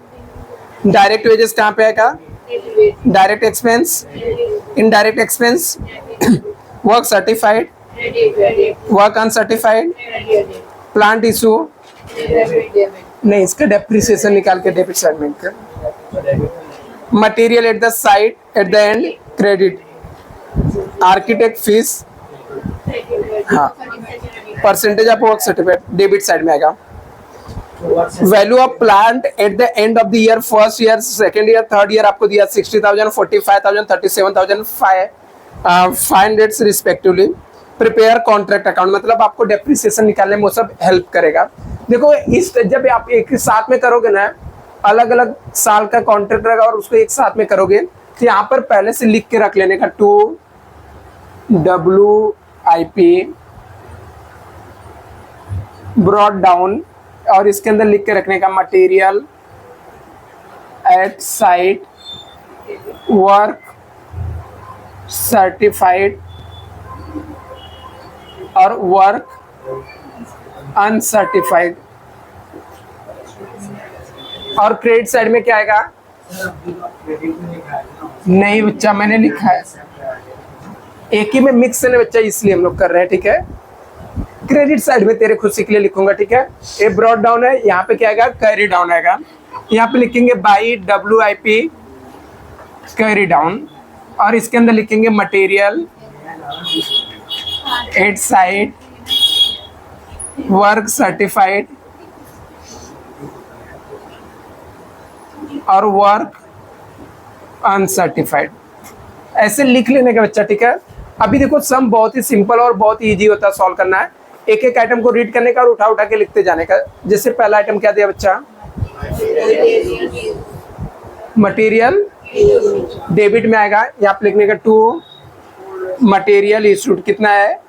Speaker 1: डायरेक्ट वेजेस कहाँ पे आएगा, direct expense, indirect expense, work certified, work uncertified, plant issue नहीं, इसका डेप्रिसिएशन निकाल के डेबिट साइड में कर। Material at the site at the end credit, architect fees, हाँ, percentage of work certified debit side में आएगा। Value of plant at the end of the year, first year, second year, third year आपको दिया 60,000, 45,000, 37,500 respectively. Prepare contract account, मतलब आपको depreciation निकालने में वो सब हेल्प करेगा। देखो इस जब आप एक साथ में करोगे ना, अलग अलग साल का कॉन्ट्रैक्ट रहेगा और उसको एक साथ में करोगे, तो यहाँ पर पहले से लिख के रख लेने का 2 WIP ब्रॉट डाउन, और इसके अंदर लिख के रखने का material at site, work certified और वर्क अनसर्टिफाइड। और क्रेडिट साइड में क्या आएगा, नहीं बच्चा मैंने लिखा है, एक ही में मिक्स है बच्चा, इसलिए हम लोग कर रहे हैं, ठीक है। क्रेडिट साइड में तेरे खुशी के लिए लिखूंगा, ठीक है। ये ब्रॉट डाउन है, यहाँ पे क्या आएगा, कैरी डाउन आएगा। यहाँ पे लिखेंगे बाई WIP कैरी डाउन, और इसके अंदर लिखेंगे material, at side, work certified और वर्क अनसर्टिफाइड। ऐसे लिख लेने का बच्चा, ठीक है। अभी देखो सम बहुत ही सिंपल और बहुत ही ईजी होता है सॉल्व करना है, एक एक आइटम को रीड करने का और उठा उठा के लिखते जाने का। जैसे पहला आइटम क्या दिया बच्चा, मटेरियल डेबिट में आएगा, यहाँ पे लिखने का 2, मटेरियल इशूड कितना है,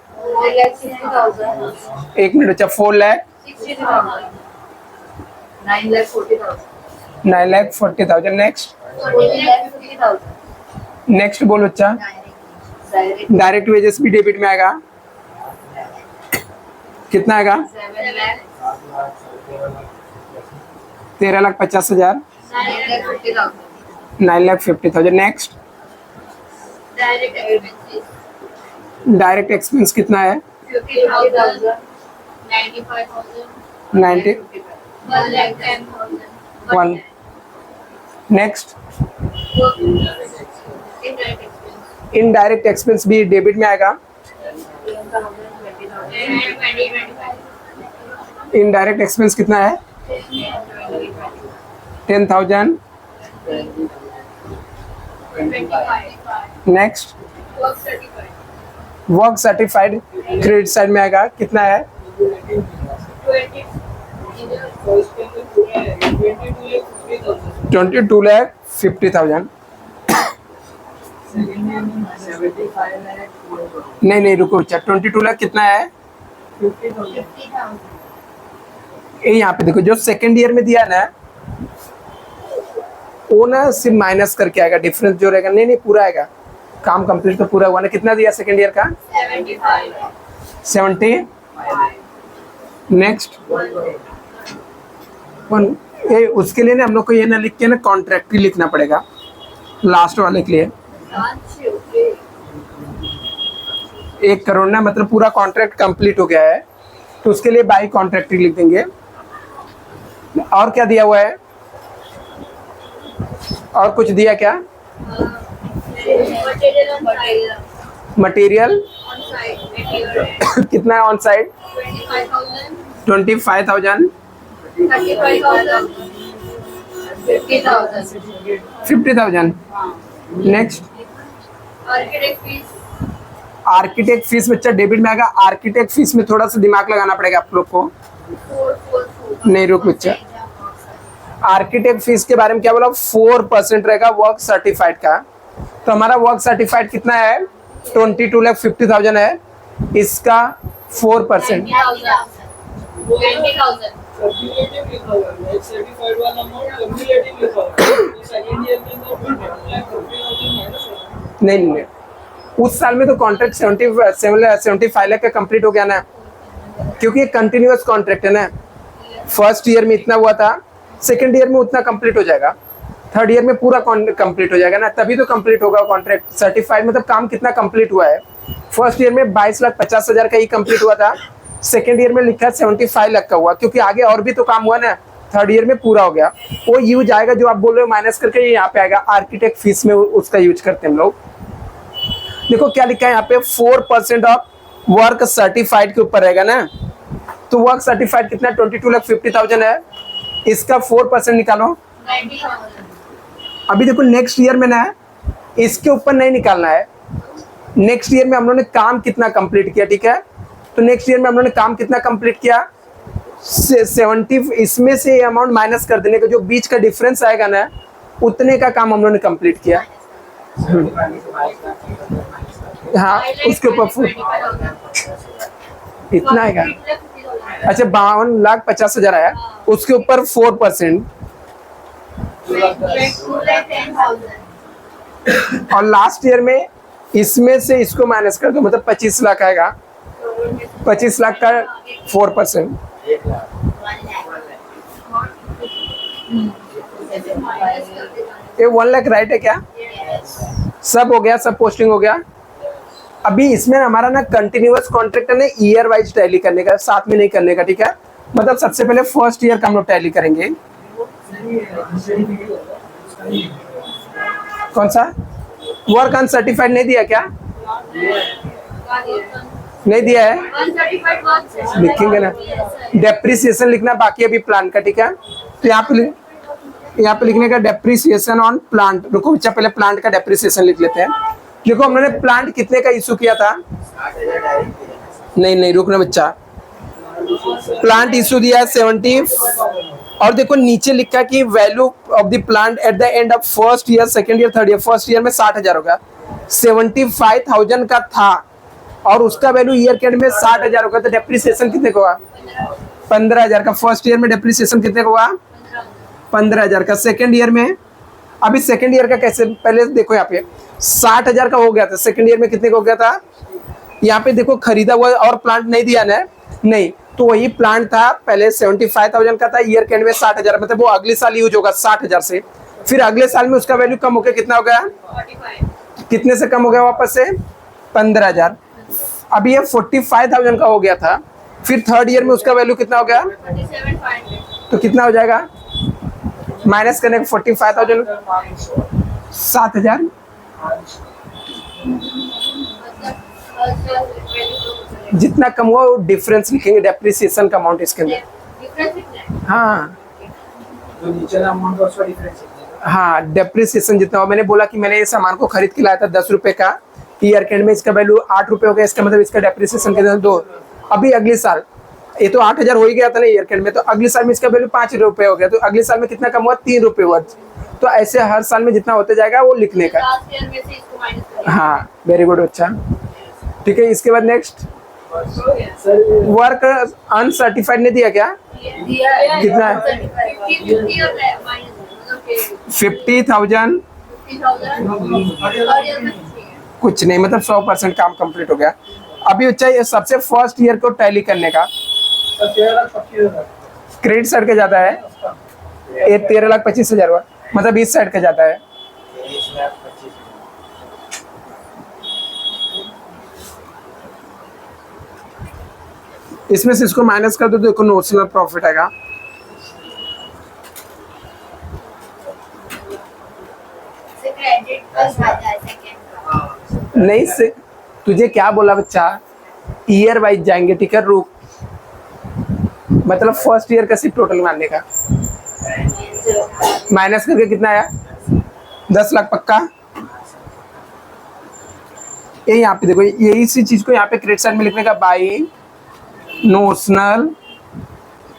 Speaker 1: 1 मिनट बच्चा, 9,40,000। नेक्स्ट बोल बच्चा, डायरेक्ट वेजेस भी डेबिट में आएगा, कितना आएगा, 13,50,000, 9,50,000। नेक्स्ट, डायरेक्ट एक्सपेंस कितना है, 90, 1। नेक्स्ट, इनडायरेक्ट एक्सपेंस भी डेबिट में आएगा, इनडायरेक्ट एक्सपेंस कितना है, 10,000। Next, work certified credit side में आएगा, कितना है, 22,50,000। नहीं रुको बच्चा, 22 लाख कितना है, ये यहाँ पे देखो जो सेकेंड ईयर में दिया ना वो ना सिर्फ माइनस करके आएगा, डिफरेंस जो रहेगा, नहीं पूरा आएगा, काम कंप्लीट तो पूरा हुआ ना। कितना दिया सेकेंड ईयर का, 70। नेक्स्ट, 1। ये उसके लिए ना हम लोग को ये ना लिख के ना कॉन्ट्रैक्ट लिखना पड़ेगा लास्ट वाले के लिए। 1 करोड़ ना मतलब पूरा कॉन्ट्रैक्ट कंप्लीट हो गया है, तो उसके लिए बाई कॉन्ट्रैक्ट लिख देंगे। और क्या दिया हुआ है, और कुछ दिया क्या, मटेरियल कितना है on side, 25,000, 50,000। Next, architect fees बच्चा डेबिट में आएगा। आर्किटेक्ट फीस में थोड़ा सा दिमाग लगाना पड़ेगा आप लोग को, नहीं रुक बच्चा, आर्किटेक्ट फीस के बारे में क्या बोला, 4% रहेगा वर्क सर्टिफाइड का। तो हमारा वर्क सर्टिफाइड कितना है, 22,50,000 है, इसका 4%, नहीं उस साल में तो कॉन्ट्रैक्ट 75 लाख का कंप्लीट हो गया ना, क्योंकि ये कंटिन्यूअस कॉन्ट्रैक्ट है ना। फर्स्ट ईयर में इतना हुआ था, सेकेंड ईयर में उतना कंप्लीट हो जाएगा, थर्ड ईयर में पूरा कंप्लीट हो जाएगा ना, तभी तो कंप्लीट होगा कॉन्ट्रैक्ट। सर्टिफाइड मतलब काम कितना कंप्लीट हुआ है। फर्स्ट ईयर में 22,50,000 का ही कंप्लीट हुआ था, सेकेंड ईयर में लिखा है 75 लाख का हुआ, क्योंकि आगे और भी तो काम हुआ ना, थर्ड ईयर में पूरा हो गया। वो यूज आएगा जो आप बोल रहे हो माइनस करके, ये यहाँ पे आएगा आर्किटेक्ट फीस में, उसका यूज करते हैं हम लोग। देखो क्या लिखा है यहाँ पे, 4% ऑफ वर्क सर्टिफाइड के ऊपर रहेगा ना, तो वर्क सर्टिफाइड कितना, 22,50,000 है, इसका 4% निकालो। अभी देखो नेक्स्ट ईयर में ना इसके ऊपर नहीं निकालना है, नेक्स्ट ईयर में हम लोगों ने काम कितना कंप्लीट किया, ठीक है। तो नेक्स्ट ईयर में हम लोगों ने काम कितना कंप्लीट किया, 70, इसमें से अमाउंट माइनस कर देने का, जो बीच का डिफरेंस आएगा ना उतने का काम हम लोगों ने कंप्लीट किया। हाँ उसके ऊपर इतना आएगा, अच्छा 52,50,000 आया, उसके ऊपर 4%, और लास्ट ईयर में इसमें से इसको माइनस कर दो, मतलब 25 लाख आएगा, 25 लाख का 4%, ये 1 लाख राइट है क्या, सब हो गया, सब पोस्टिंग हो गया। अभी इसमें हमारा ना कंटिन्यूअस कॉन्ट्रैक्ट है, ईयर वाइज टैली करने का, साथ में नहीं करने का, ठीक है। मतलब सबसे पहले फर्स्ट ईयर का हम लोग टैली करेंगे। कौन सा वर्क अनसर्टिफाइड नहीं दिया क्या? नहीं दिया है, लिखेंगे ना। डेप्रिसिएशन लिखना बाकी अभी प्लांट का, ठीक है। तो यहाँ पे लिखने का डेप्रिसिएशन ऑन प्लांट। रुको बच्चा, पहले प्लांट का डेप्रिसिएशन लिख लेते हैं। देखो हमने प्लांट कितने का इशू किया था? नहीं रुकना बच्चा, प्लांट इशू दिया है 70। और देखो नीचे लिखा कि value of the plant at the end of first year, second year, third year. First year में 60,000 होगा, 75,000 का था और उसका वैल्यू ईयर के एंड में 60,000 होगा। तो डेप्रिसिएशन कितने का हुआ? 15,000 का। फर्स्ट ईयर में डेप्रिसिएशन कितने का हुआ? 15,000 का। सेकंड ईयर में, अभी सेकंड ईयर का कैसे, पहले देखो यहाँ पे 60,000 का हो गया था, सेकंड ईयर में कितने का हो गया था? यहाँ पे देखो खरीदा हुआ और प्लांट नहीं दिया ना, नहीं, तो वही प्लांट था पहले 75,000 का था, ईयर के एंड में 60,000, मतलब वो अगले साल यूज होगा 60,000 से। फिर अगले साल में उसका वैल्यू कम हो गया, कितना हो गया? 45। कितने से कम हो गया वापस से? 15,000। अभी ये 45,000 का हो गया था, फिर थर्ड ईयर में उसका वैल्यू कितना हो गया? 47,500। तो कितना हो जाएगा माइनस करने का? 45,000 7,000। जितना कम हुआ वो डिफरेंस लिखेंगे, डेप्रिसिएशन का अमाउंट इसके अंदर। हाँ हाँ, डेप्रिसिएशन जितना हो। मैंने बोला कि मैंने ये सामान को खरीद के लाया था 10 रुपए का, ईयर के एंड में इसका वैल्यू 8 रुपए हो गया, इसका मतलब इसका डेप्रिसिएशन कितना? 2। अभी अगले साल ये तो 8,000 हो ही गया था ना ईयर के एंड में, तो अगले साल में इसका वैल्यू 5 रुपए हो गया, तो अगले साल में कितना कम हुआ? 3 रुपए हुआ। तो ऐसे हर साल में जितना होते जाएगा वो लिखने का। हाँ वेरी गुड, अच्छा ठीक है। इसके बाद नेक्स्ट, वर्क अनसर्टिफाइड ने दिया क्या? कितना है? 50,000। कुछ नहीं, मतलब 100% काम कंप्लीट हो गया। अभी अच्छा ये सबसे फर्स्ट ईयर को टैली करने का क्रेडिट साइड का जाता है, ये 13,25,000 हुआ, मतलब इस साइड का जाता है। इसमें से इसको माइनस कर दो तो देखो नोशनल प्रॉफिट आएगा। नहीं से तुझे क्या बोला बच्चा, ईयर वाइज जाएंगे, ठीक है। रुक, मतलब फर्स्ट ईयर का सिर्फ टोटल मानने का, माइनस करके कितना आया? 10 लाख पक्का। ये यहाँ पे देखो, यही सी चीज को यहाँ पे क्रेडिट साइड में लिखने का, बाई नोशनल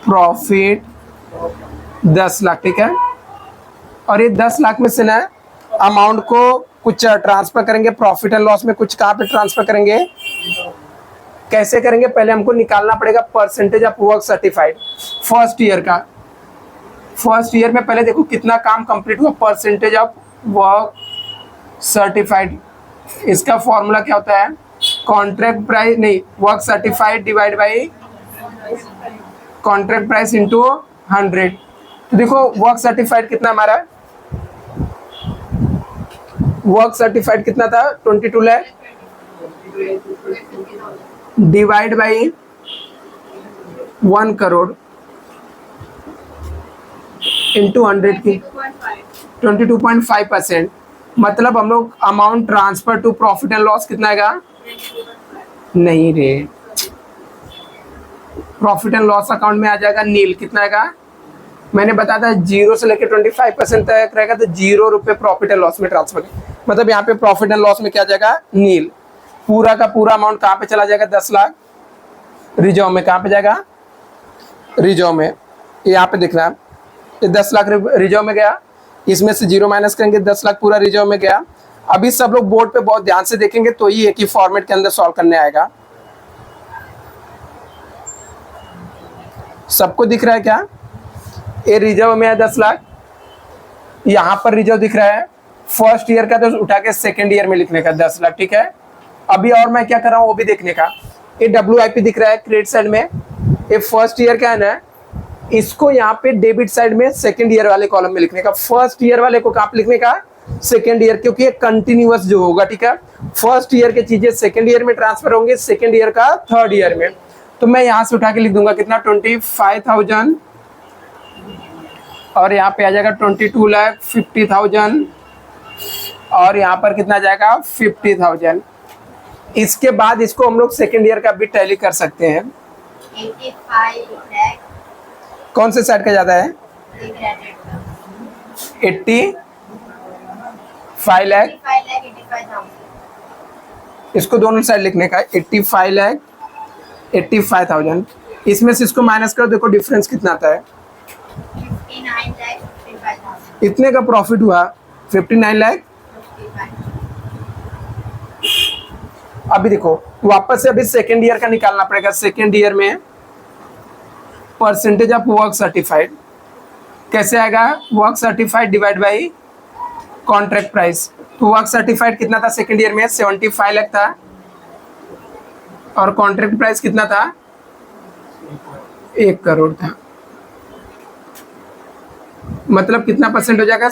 Speaker 1: प्रॉफिट 10 लाख, ठीक है। और ये 10 लाख में से ना अमाउंट को कुछ ट्रांसफर करेंगे प्रॉफिट एंड लॉस में, कुछ कहाँ पे ट्रांसफर करेंगे, कैसे करेंगे? पहले हमको निकालना पड़ेगा percentage of work certified first year का। फर्स्ट ईयर में पहले देखो कितना काम कंप्लीट हुआ, परसेंटेज ऑफ वर्क सर्टिफाइड। इसका फॉर्मूला क्या होता है? कॉन्ट्रैक्ट प्राइस, नहीं, work certified divide by contract price into 100। तो देखो वर्क सर्टिफाइड कितना हमारा, वर्क सर्टिफाइड कितना था? 22 lakh divide by 1 crore into 100 की 22.5%। मतलब हम लोग amount transfer to profit and loss कितना आएगा? नहीं रे, प्रॉफिट एंड लॉस अकाउंट में आ जाएगा नील। कितना आएगा? मैंने बताया था 0 से लेकर 25% तक रहेगा, तो 0 रुपये प्रॉफिट एंड लॉस में ट्रांसफर। मतलब यहाँ पे प्रॉफिट एंड लॉस में क्या जाएगा? नील। पूरा का पूरा अमाउंट कहाँ पे चला जाएगा? 10 लाख रिजर्व में। कहाँ पे जाएगा? रिजर्व में। यहाँ पे दिख रहा है, ये 10 लाख रिजर्व में गया, इसमें से 0 माइनस करेंगे, 10 लाख पूरा रिजर्व में गया। अभी सब लोग बोर्ड पे बहुत ध्यान से देखेंगे तो ही एक ही फॉर्मेट के अंदर सॉल्व करने आएगा। सबको दिख रहा है क्या? ये रिजर्व में है 10 लाख, यहाँ पर रिजर्व दिख रहा है फर्स्ट ईयर का, तो उठा के सेकेंड ईयर में लिखने का 10 लाख, ठीक है। अभी और मैं क्या कर रहा हूँ वो भी देखने का। ये WIP दिख रहा है क्रेडिट साइड में, ये फर्स्ट ईयर का है ना, इसको यहाँ पे डेबिट साइड में सेकेंड ईयर वाले कॉलम में लिखने का। फर्स्ट ईयर वाले को कहाँ पे लिखने का? सेकेंड ईयर, क्योंकि ये कंटिन्यूअस जो होगा, ठीक है। फर्स्ट ईयर की चीजें सेकेंड ईयर में ट्रांसफर होंगे, सेकेंड ईयर का थर्ड ईयर में। तो मैं यहाँ से उठा के लिख दूंगा कितना? 25,000 और यहाँ पे आ जाएगा 22,50,000 और यहाँ पर कितना जाएगा 50,000। इसके बाद इसको हम लोग सेकेंड ईयर का भी टैली कर सकते हैं।
Speaker 2: 85 lakh
Speaker 1: कौन से साइड का ज़्यादा है?
Speaker 2: credit का
Speaker 1: 85 लाख।
Speaker 2: 85,85,000
Speaker 1: इसको दोनों साइड लिखने का 85 लाख 85,000। इसमें से इसको माइनस कर, देखो डिफरेंस कितना आता है।
Speaker 2: 59 lakh 55,000
Speaker 1: इतने का प्रॉफिट हुआ 59 लाख।
Speaker 2: 55
Speaker 1: अभी देखो वापस से अभी सेकेंड ईयर का निकालना पड़ेगा। सेकेंड ईयर में परसेंटेज ऑफ वर्क सर्टिफाइड कैसे आएगा? Work certified divide by contract price. तो वर्क सर्टिफाइड कितना था सेकेंड ईयर में? 75 लाख था। और कॉन्ट्रैक्ट प्राइस कितना था? 1 करोड़ था। मतलब कितना परसेंट हो जाएगा?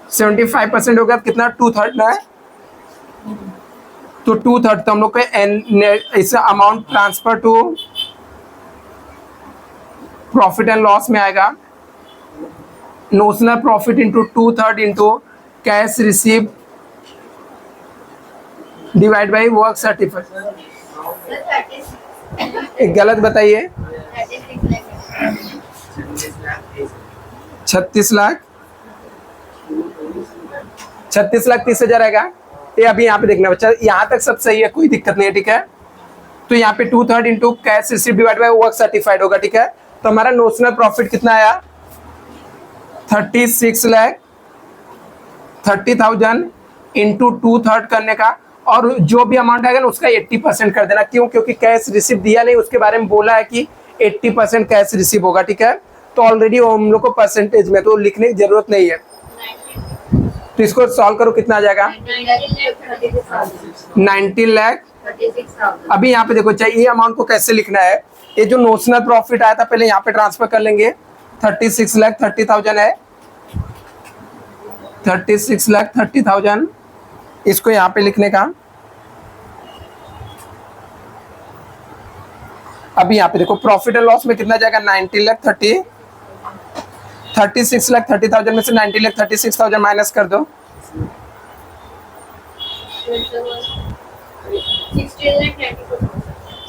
Speaker 1: 75% होगा। कितना? 2/3 ना है, तो 2/3 तो हम लोग के इस amount transfer to profit and loss में आएगा। Notional profit into 2/3 into cash receive divide by work certified. एक गलत बताइए। 36 लाख 30,000 आएगा। ये अभी यहाँ पे देखना बच्चा, यहाँ तक सब सही है, कोई दिक्कत नहीं है, ठीक है। तो यहाँ पे 2/3 into cash receive divide by work certified होगा, ठीक है। तो हमारा नोशनल प्रॉफिट कितना आया? 36,30,000 इंटू 2/3 करने का, और जो भी अमाउंट आएगा ना उसका 80% कर देना। क्यों? क्योंकि कैश रिसीव दिया नहीं, उसके बारे में बोला है कि 80% कैश रिसीव होगा, ठीक है। तो ऑलरेडी हम लोग को परसेंटेज में तो लिखने की जरूरत नहीं है। तो इसको सॉल्व करो, कितना आ जाएगा? 90 लाख। अभी यहाँ पे देखो चाहिए अमाउंट को कैसे लिखना है। ये जो नोशनल प्रॉफिट आया था पहले यहाँ पे ट्रांसफर कर लेंगे। 36,30,000 है। 36,30,000 इसको यहाँ पे लिखने का। अभी यहाँ पे देखो प्रॉफिट एंड लॉस में कितना जाएगा? 36,30,000 में से 90,36,000 माइनस कर दो।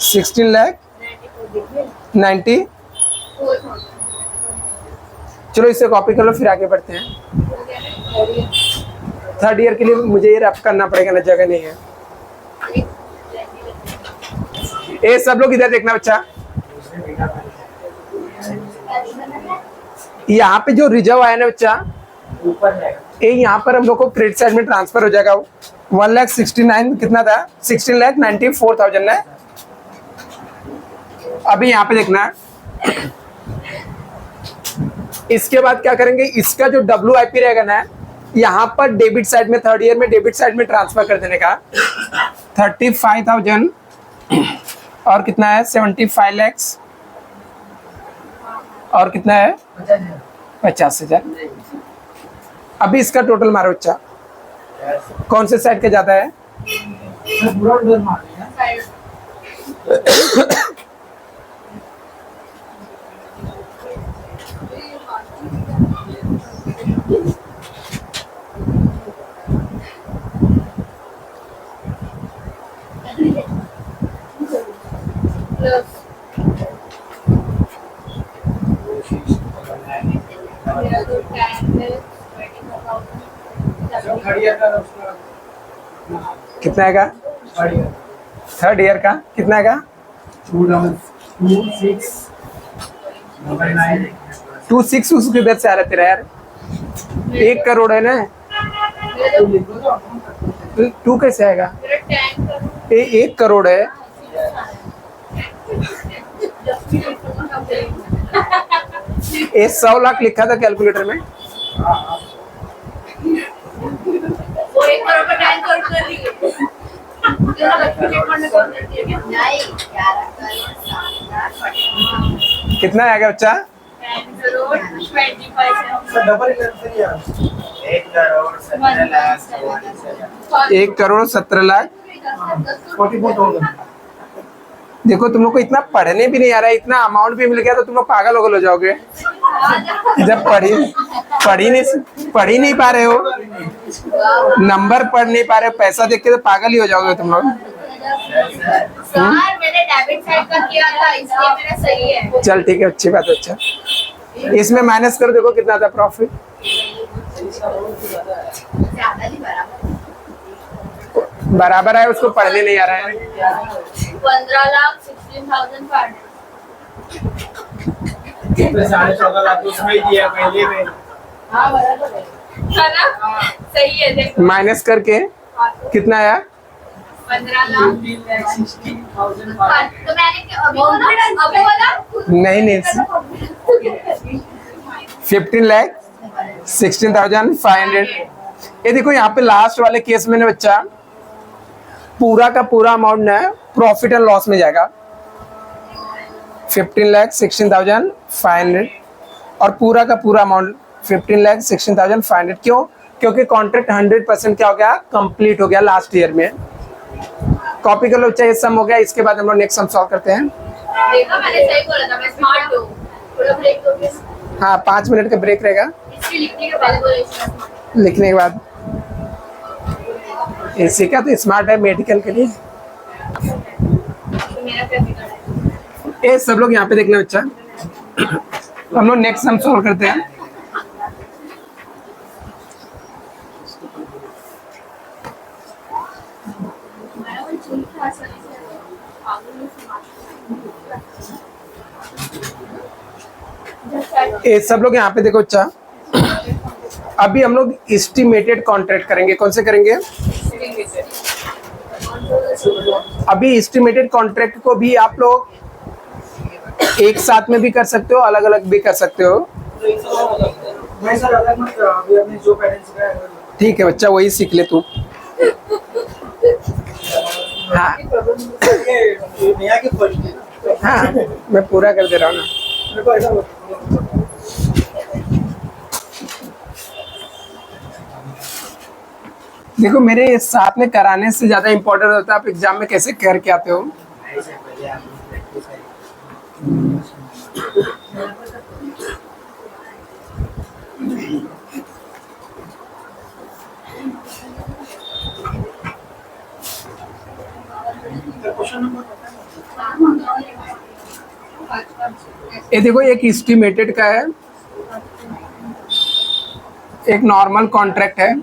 Speaker 1: 16,90,000। चलो इसे कॉपी कर लो, फिर आगे बढ़ते हैं। थर्ड ईयर के लिए मुझे ये रैप करना पड़ेगा ना, जगह नहीं है। ये सब लोग इधर देखना बच्चा। यहाँ पे जो रिजर्व आया ना बच्चा, ये यहाँ पर हम लोग को क्रेडिट साइड में ट्रांसफर हो जाएगा। 1,69,000 कितना था? 16,94,000 है। अभी यहाँ पे देखना है। इसके बाद क्या करेंगे? इसका जो WIP रहेगा ना, यहाँ पर डेबिट साइड में, थर्ड ईयर में डेबिट साइड में ट्रांसफर कर देने का। 35,000 और कितना है? 75 लाख और कितना है? 50,000। अभी इसका टोटल मारो बच्चा, कौन से साइड का जाता है? कितना आएगा? थर्ड ईयर का कितना आएगा? 26 उसके इधर से आ रहा तेरा यार। 1 करोड़ है ना, 2 कैसे आएगा? 1 करोड़ है। ये 100 लाख लिखा था कैलकुलेटर में।
Speaker 2: वो 1 करोड़ का 10 करोड़ कर रही है।
Speaker 1: कितना आएगा बच्चा? 1 करोड़ 17 लाख। देखो तुम लोग को इतना पढ़ने भी नहीं आ रहा है, इतना अमाउंट भी मिल गया तो तुम लोग पागल हो जाओगे। जब पढ़ ही नहीं पा रहे हो, नंबर पढ़ नहीं पा रहे हो, पैसा देख के तो पागल ही हो जाओगे तुम लोग।
Speaker 2: सर मैंने डेबिट साइड का किया था इसलिए मेरा सही है।
Speaker 1: चल ठीक है, अच्छी बात है। अच्छा इसमें माइनस कर देखो कितना था प्रॉफिट।
Speaker 2: ज्यादा नहीं बराबर।
Speaker 1: बराबर है, उसको पढ़ने नहीं आ रहा है।
Speaker 2: 15,16,500।
Speaker 3: 14.5 लाख उसमें ही दिया पहले में।
Speaker 2: हाँ बराबर है ना? सही है देखो।
Speaker 1: माइनस करके कितना आया?
Speaker 2: 15 लाख।
Speaker 3: 16,000।
Speaker 2: हाँ, तो मैंने अभी बोला
Speaker 1: नहीं 15,16,500। ये देखो यहाँ पे लास्ट वाले केस में ना बच्चा, पूरा का पूरा अमाउंट ना प्रॉफिट एंड लॉस में जाएगा। 15,16,500 और पूरा का पूरा अमाउंट 15,16,500। क्यों? क्योंकि कॉन्ट्रैक्ट 100% क्या हो गया, कंप्लीट हो गया लास्ट ईयर में। कॉपी कर लो, चाहिए सम हो गया। इसके बाद हम लोग नेक्स्ट सम सॉल्व करते हैं।
Speaker 2: देखा मैंने सही बोला था, मैं स्मार्ट हूँ। थोड़ा ब्रेक दो प्लीज।
Speaker 1: हाँ 5 मिनट का ब्रेक रहेगा
Speaker 2: इसके लिखने के पहले बोले इसमें।
Speaker 1: लिखने के बाद। इसी का तो स्मार्ट है मेडिकल के लिए।
Speaker 2: तो मेरा क्या बिगड़ा है?
Speaker 1: ये सब लोग यहाँ पे देखना बच्चा। हम लोग नेक्स्ट सम सॉल्व करते हैं।
Speaker 2: मैं वो चुन था सही से पागल में स्मार्ट।
Speaker 1: ये सब लोग यहाँ पे देखो बच्चा। अभी हम लोग एस्टिमेटेड कॉन्ट्रैक्ट करेंगे। कौन से करेंगे? अभी एस्टिमेटेड कॉन्ट्रैक्ट को भी आप लोग एक साथ में भी कर सकते हो, अलग अलग भी कर सकते हो।
Speaker 3: नहीं सर, अलग मत करो, अभी आपने जो पैटर्न सिखाया है वही।
Speaker 1: ठीक है बच्चा, वही सीख ले तू। हाँ
Speaker 3: ये नया के फर्स्ट है।
Speaker 1: हाँ मैं पूरा कर दे रहा हूँ ना।
Speaker 3: मेरे को ऐसा बोलो।
Speaker 1: देखो मेरे साथ में कराने से ज्यादा इम्पोर्टेंट होता है आप एग्जाम में कैसे करके आते हो।
Speaker 3: ऐसे पहले आपने प्रैक्टिस करी। क्वेश्चन नंबर
Speaker 1: ये देखो एक एस्टिमेटेड का है, एक नॉर्मल कॉन्ट्रैक्ट है।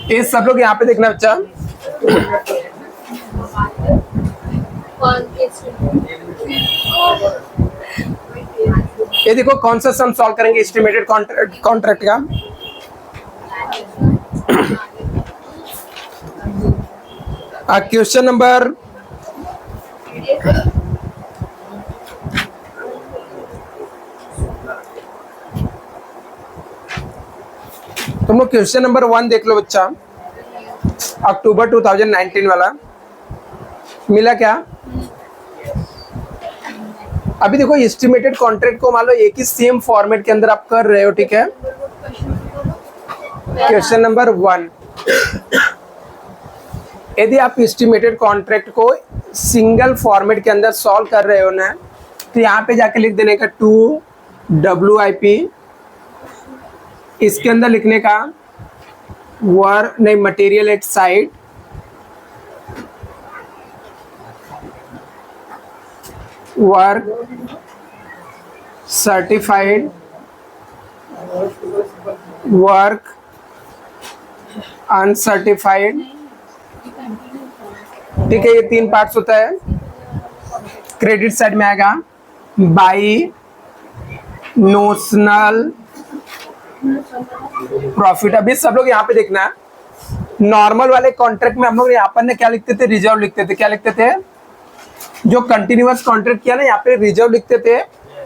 Speaker 1: ये सब लोग यहाँ पे देखना बच्चा। ये देखो कौन सा सम सॉल्व करेंगे एस्टिमेटेड कॉन्ट्रैक्ट का। क्वेश्चन नंबर तुम लोग क्वेश्चन नंबर 1 देख लो बच्चा। अक्टूबर 2019 वाला मिला क्या? अभी देखो एस्टिमेटेड कॉन्ट्रैक्ट को मान लो एक ही सेम फॉर्मेट के अंदर आप कर रहे हो, ठीक है। क्वेश्चन नंबर 1, यदि आप एस्टिमेटेड कॉन्ट्रैक्ट को सिंगल फॉर्मेट के अंदर सॉल्व कर रहे हो ना, तो यहाँ पे जाके लिख देने का 2 WIP। इसके अंदर लिखने का वर्क नहीं material at site, work certified, work uncertified. ठीक है, ये 3 पार्ट्स होता है। क्रेडिट साइड में आएगा बाई नोशनल प्रॉफिट। अभी सब लोग यहाँ पे देखना है, नॉर्मल वाले कॉन्ट्रैक्ट में हम लोग यहाँ पर क्या लिखते थे, रिजर्व लिखते थे। क्या लिखते थे? जो कंटिन्यूअस कॉन्ट्रैक्ट किया ना, यहाँ पे रिजर्व लिखते थे,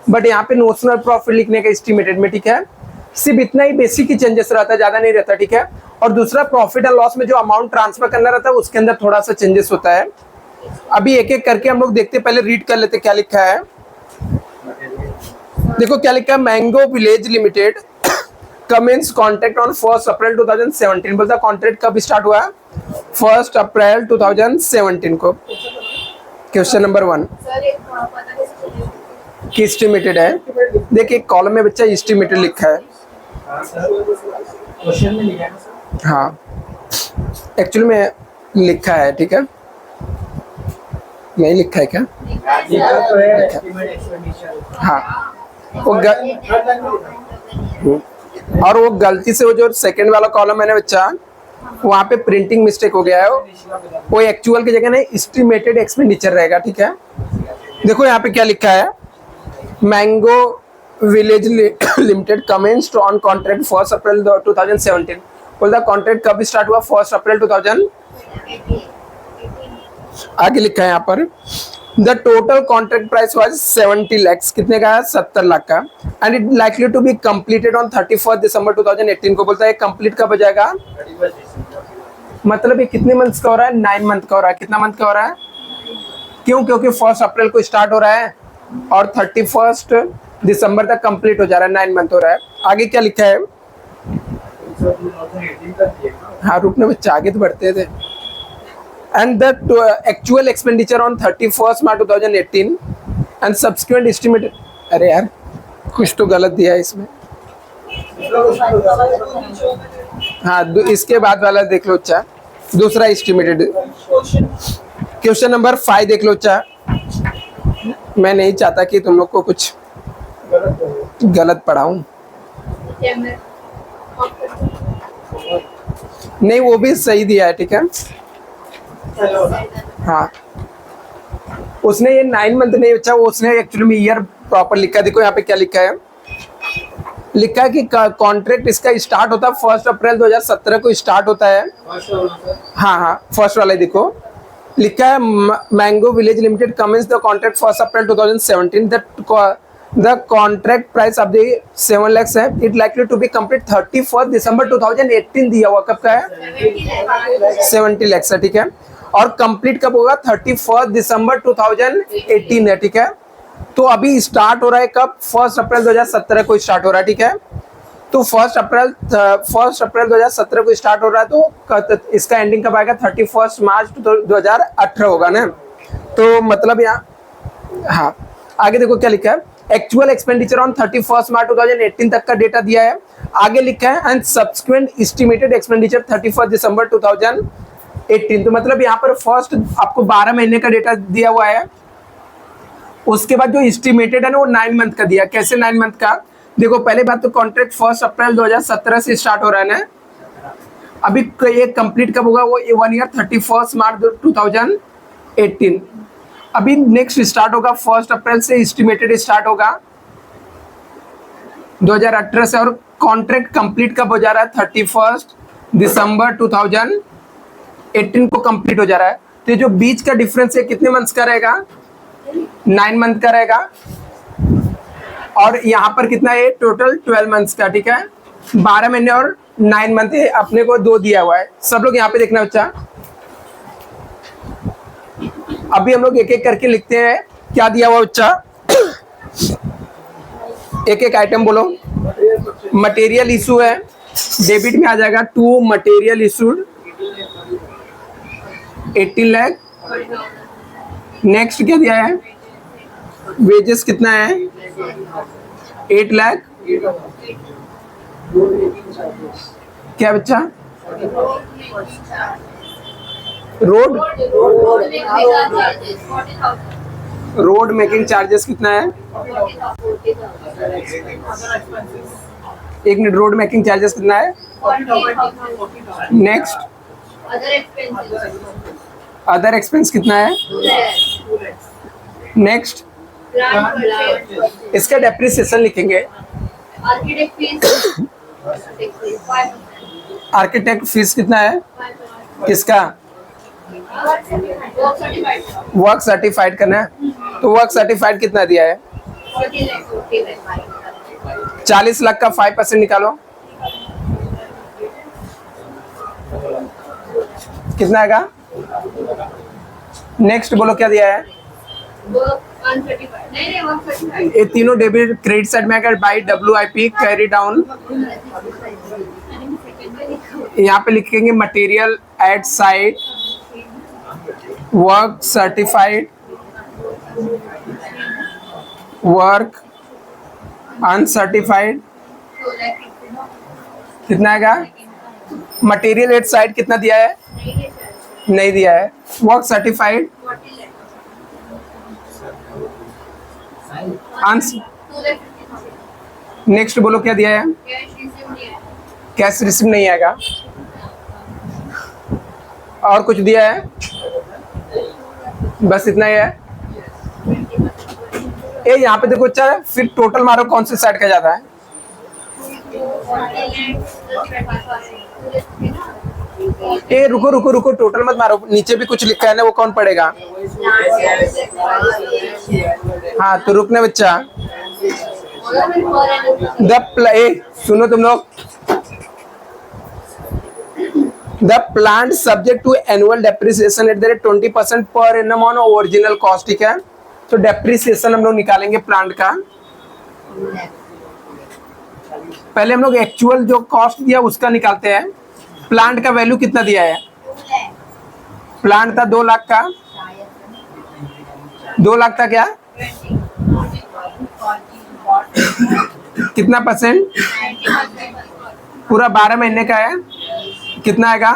Speaker 1: बट यहाँ पे नोशनल प्रॉफिट लिखने का एस्टिमेटेड में। ठीक है, सिर्फ इतना ही बेसिक ही चेंजेस रहता है, ज्यादा नहीं रहता। ठीक है, और दूसरा प्रॉफिट एंड लॉस में जो अमाउंट ट्रांसफर करना रहता है उसके अंदर थोड़ा सा चेंजेस होता है। अभी एक एक करके हम लोग देखते, पहले रीड कर लेते क्या लिखा है। देखो क्या लिखा है, mango village limited commence contract on 1 April 2017। बोलता कॉन्ट्रैक्ट कब स्टार्ट हुआ? 1 अप्रैल 2017 को। क्वेश्चन नंबर 1
Speaker 2: सर एक पता कैसे चलेगा?
Speaker 1: की एस्टिमेटेड है। देखिए कॉलम में बच्चा एस्टिमेटेड लिखा है।
Speaker 3: हाँ सर, क्वेश्चन में लिखा है ना सर।
Speaker 1: हाँ एक्चुअली में लिखा है, ठीक है, नहीं लिखा है क्या?
Speaker 3: लिखा तो है एस्टीमेट एक्सपेंडिचर।
Speaker 1: हाँ वो
Speaker 3: हर लाइन में लिखा है।
Speaker 1: और वो गलती से वो जो सेकंड वाला कॉलम है ना बच्चा, वहाँ पे प्रिंटिंग मिस्टेक हो गया है। वो एक्चुअल की जगह ना एस्टिमेटेड एक्सपेंडिचर रहेगा, ठीक है। देखो यहाँ पे क्या लिखा है, mango village limited commenced on contract 1 April 2017। बोलता कॉन्ट्रैक्ट कब स्टार्ट हुआ? 1 अप्रैल 2000। आगे लिखा है यहाँ पर the total contract price was 70 lakhs। कितने का है? 70 लाख का। And it likely to be completed on 31 December 2018 को। बोलता है कंप्लीट कब हो जाएगा? मतलब ये कितने मंथ्स का हो रहा है? 9 मंथ का हो रहा है। कितना मंथ का हो रहा है? क्यों? क्योंकि 1 अप्रैल को स्टार्ट हो रहा है और 31 दिसंबर तक कंप्लीट हो जा रहा है, 9 मंथ हो रहा है। आगे क्या लिखा है?
Speaker 3: 2018 तक दिए ना।
Speaker 1: हाँ रुकने बच्चे, आगे तो बढ़ते थे। And the actual expenditure on 31 March 2018 and subsequent estimated. अरे यार कुछ तो गलत दिया है इसमें। हाँ इसके बाद वाला देख लो अच्छा, दूसरा एस्टिमेटेड। क्वेश्चन नंबर 5 देख लो अच्छा। मैं नहीं चाहता कि तुम लोग को कुछ गलत पढ़ाऊं। नहीं वो भी सही दिया है, ठीक है। हाँ उसने ये 9 मंथ नहीं बच्चा, वो उसने एक्चुअली में ईयर प्रॉपर लिखा है। देखो यहाँ पे क्या लिखा है, लिखा है कि कॉन्ट्रैक्ट इसका स्टार्ट होता है 1 अप्रैल 2017 को स्टार्ट होता है। हाँ हाँ फर्स्ट वाला देखो लिखा है mango village limited commence the contract 1 April 2017। The contract price of the 7 lakhs है। It likely to be complete 31 December 2018 दिया हुआ। कब का है? 70 lakhs है, ठीक है। और कंप्लीट कब होगा? 31 दिसंबर 2018 है, ठीक है। तो अभी स्टार्ट हो रहा है कब? 1 अप्रैल 2017 को स्टार्ट हो रहा है, ठीक है। तो 1 अप्रैल 2017 को स्टार्ट हो रहा है, तो इसका एंडिंग कब आएगा? 31 मार्च 2018 होगा ना। तो मतलब यहाँ हाँ आगे देखो क्या लिखा है, एक्चुअल एक्सपेंडिचर ऑन 31 मार्च 2018 तक का डेटा दिया है। आगे लिखा है and subsequent estimated expenditure 31 December 2018। तो मतलब यहाँ पर फर्स्ट आपको 12 महीने का डेटा दिया हुआ है। उसके बाद जो एस्टिमेटेड है ना वो 9 मंथ का दिया। कैसे 9 मंथ का? देखो पहले बात तो कॉन्ट्रैक्ट 1 अप्रैल 2017 से स्टार्ट हो रहा है ना। अभी ये कंप्लीट कब होगा? वो 1 ईयर 31 मार्च 2018। अभी नेक्स्ट स्टार्ट होगा 1 अप्रैल से, एस्टिमेटेड स्टार्ट होगा 2018 से। और कॉन्ट्रैक्ट कंप्लीट कब हो जा रहा है? 31 दिसंबर 2018 को कंप्लीट हो जा रहा है। तो ये जो बीच का डिफरेंस है कितने मंथ्स का रहेगा? 9 मंथ का रहेगा। और यहाँ पर कितना है? टोटल 12 मंथ्स का, ठीक है। 12 महीने और 9 मंथ अपने को 2 दिया हुआ है। सब लोग यहाँ पे देखना बच्चा। अभी हम लोग एक एक करके लिखते हैं क्या दिया हुआ बच्चा। एक एक आइटम बोलो। मटेरियल इशू है, डेबिट में आ जाएगा 2 मटेरियल इशूड 18 लाख। नेक्स्ट क्या दिया है? वेजेस कितना है? 8 लाख। क्या बच्चा? रोड रोड मेकिंग चार्जेस कितना है? एक मिनट, रोड मेकिंग चार्जेस कितना है? नेक्स्ट अदर एक्सपेंस कितना है? नेक्स्ट इसका डेप्रिसिएशन लिखेंगे। आर्किटेक्ट फीस कितना है? किसका? वर्क सर्टिफाइड करना है। तो वर्क सर्टिफाइड कितना दिया है? 40 लाख का 5% निकालो, कितना आएगा? नेक्स्ट बोलो क्या दिया है?
Speaker 2: 135 नहीं नहीं 135
Speaker 1: ये तीनों डेबिट क्रेडिट साइड में अगर बाई WIP कैरी डाउन, यहाँ पे लिखेंगे material eight site, work certified, work uncertified, कितना आएगा? मटेरियल एट साइट कितना दिया है? नहीं दिया है। वर्क सर्टिफाइड, नेक्स्ट बोलो क्या दिया है? कैश रिसीव नहीं आएगा। और कुछ दिया है? बस इतना ही है। ये यहाँ पे देखो अच्छा है, फिर टोटल मारो कौन से साइड का ज्यादा है? ए रुको रुको रुको, टोटल मत मारो, नीचे भी कुछ लिखा है ना, वो कौन पढ़ेगा? हाँ तो रुकने बच्चा। सुनो तुम लोग, the plant subject to annual depreciation at the rate 20% per annum on original cost, ठीक है? तो डेप्रिसिएशन हम लोग निकालेंगे प्लांट का। पहले हम लोग एक्चुअल जो कॉस्ट दिया उसका निकालते हैं। प्लांट का वैल्यू कितना दिया है? प्लांट था 2 लाख का, 2 लाख था क्या? कितना परसेंट? पूरा 12 महीने का है, कितना आएगा?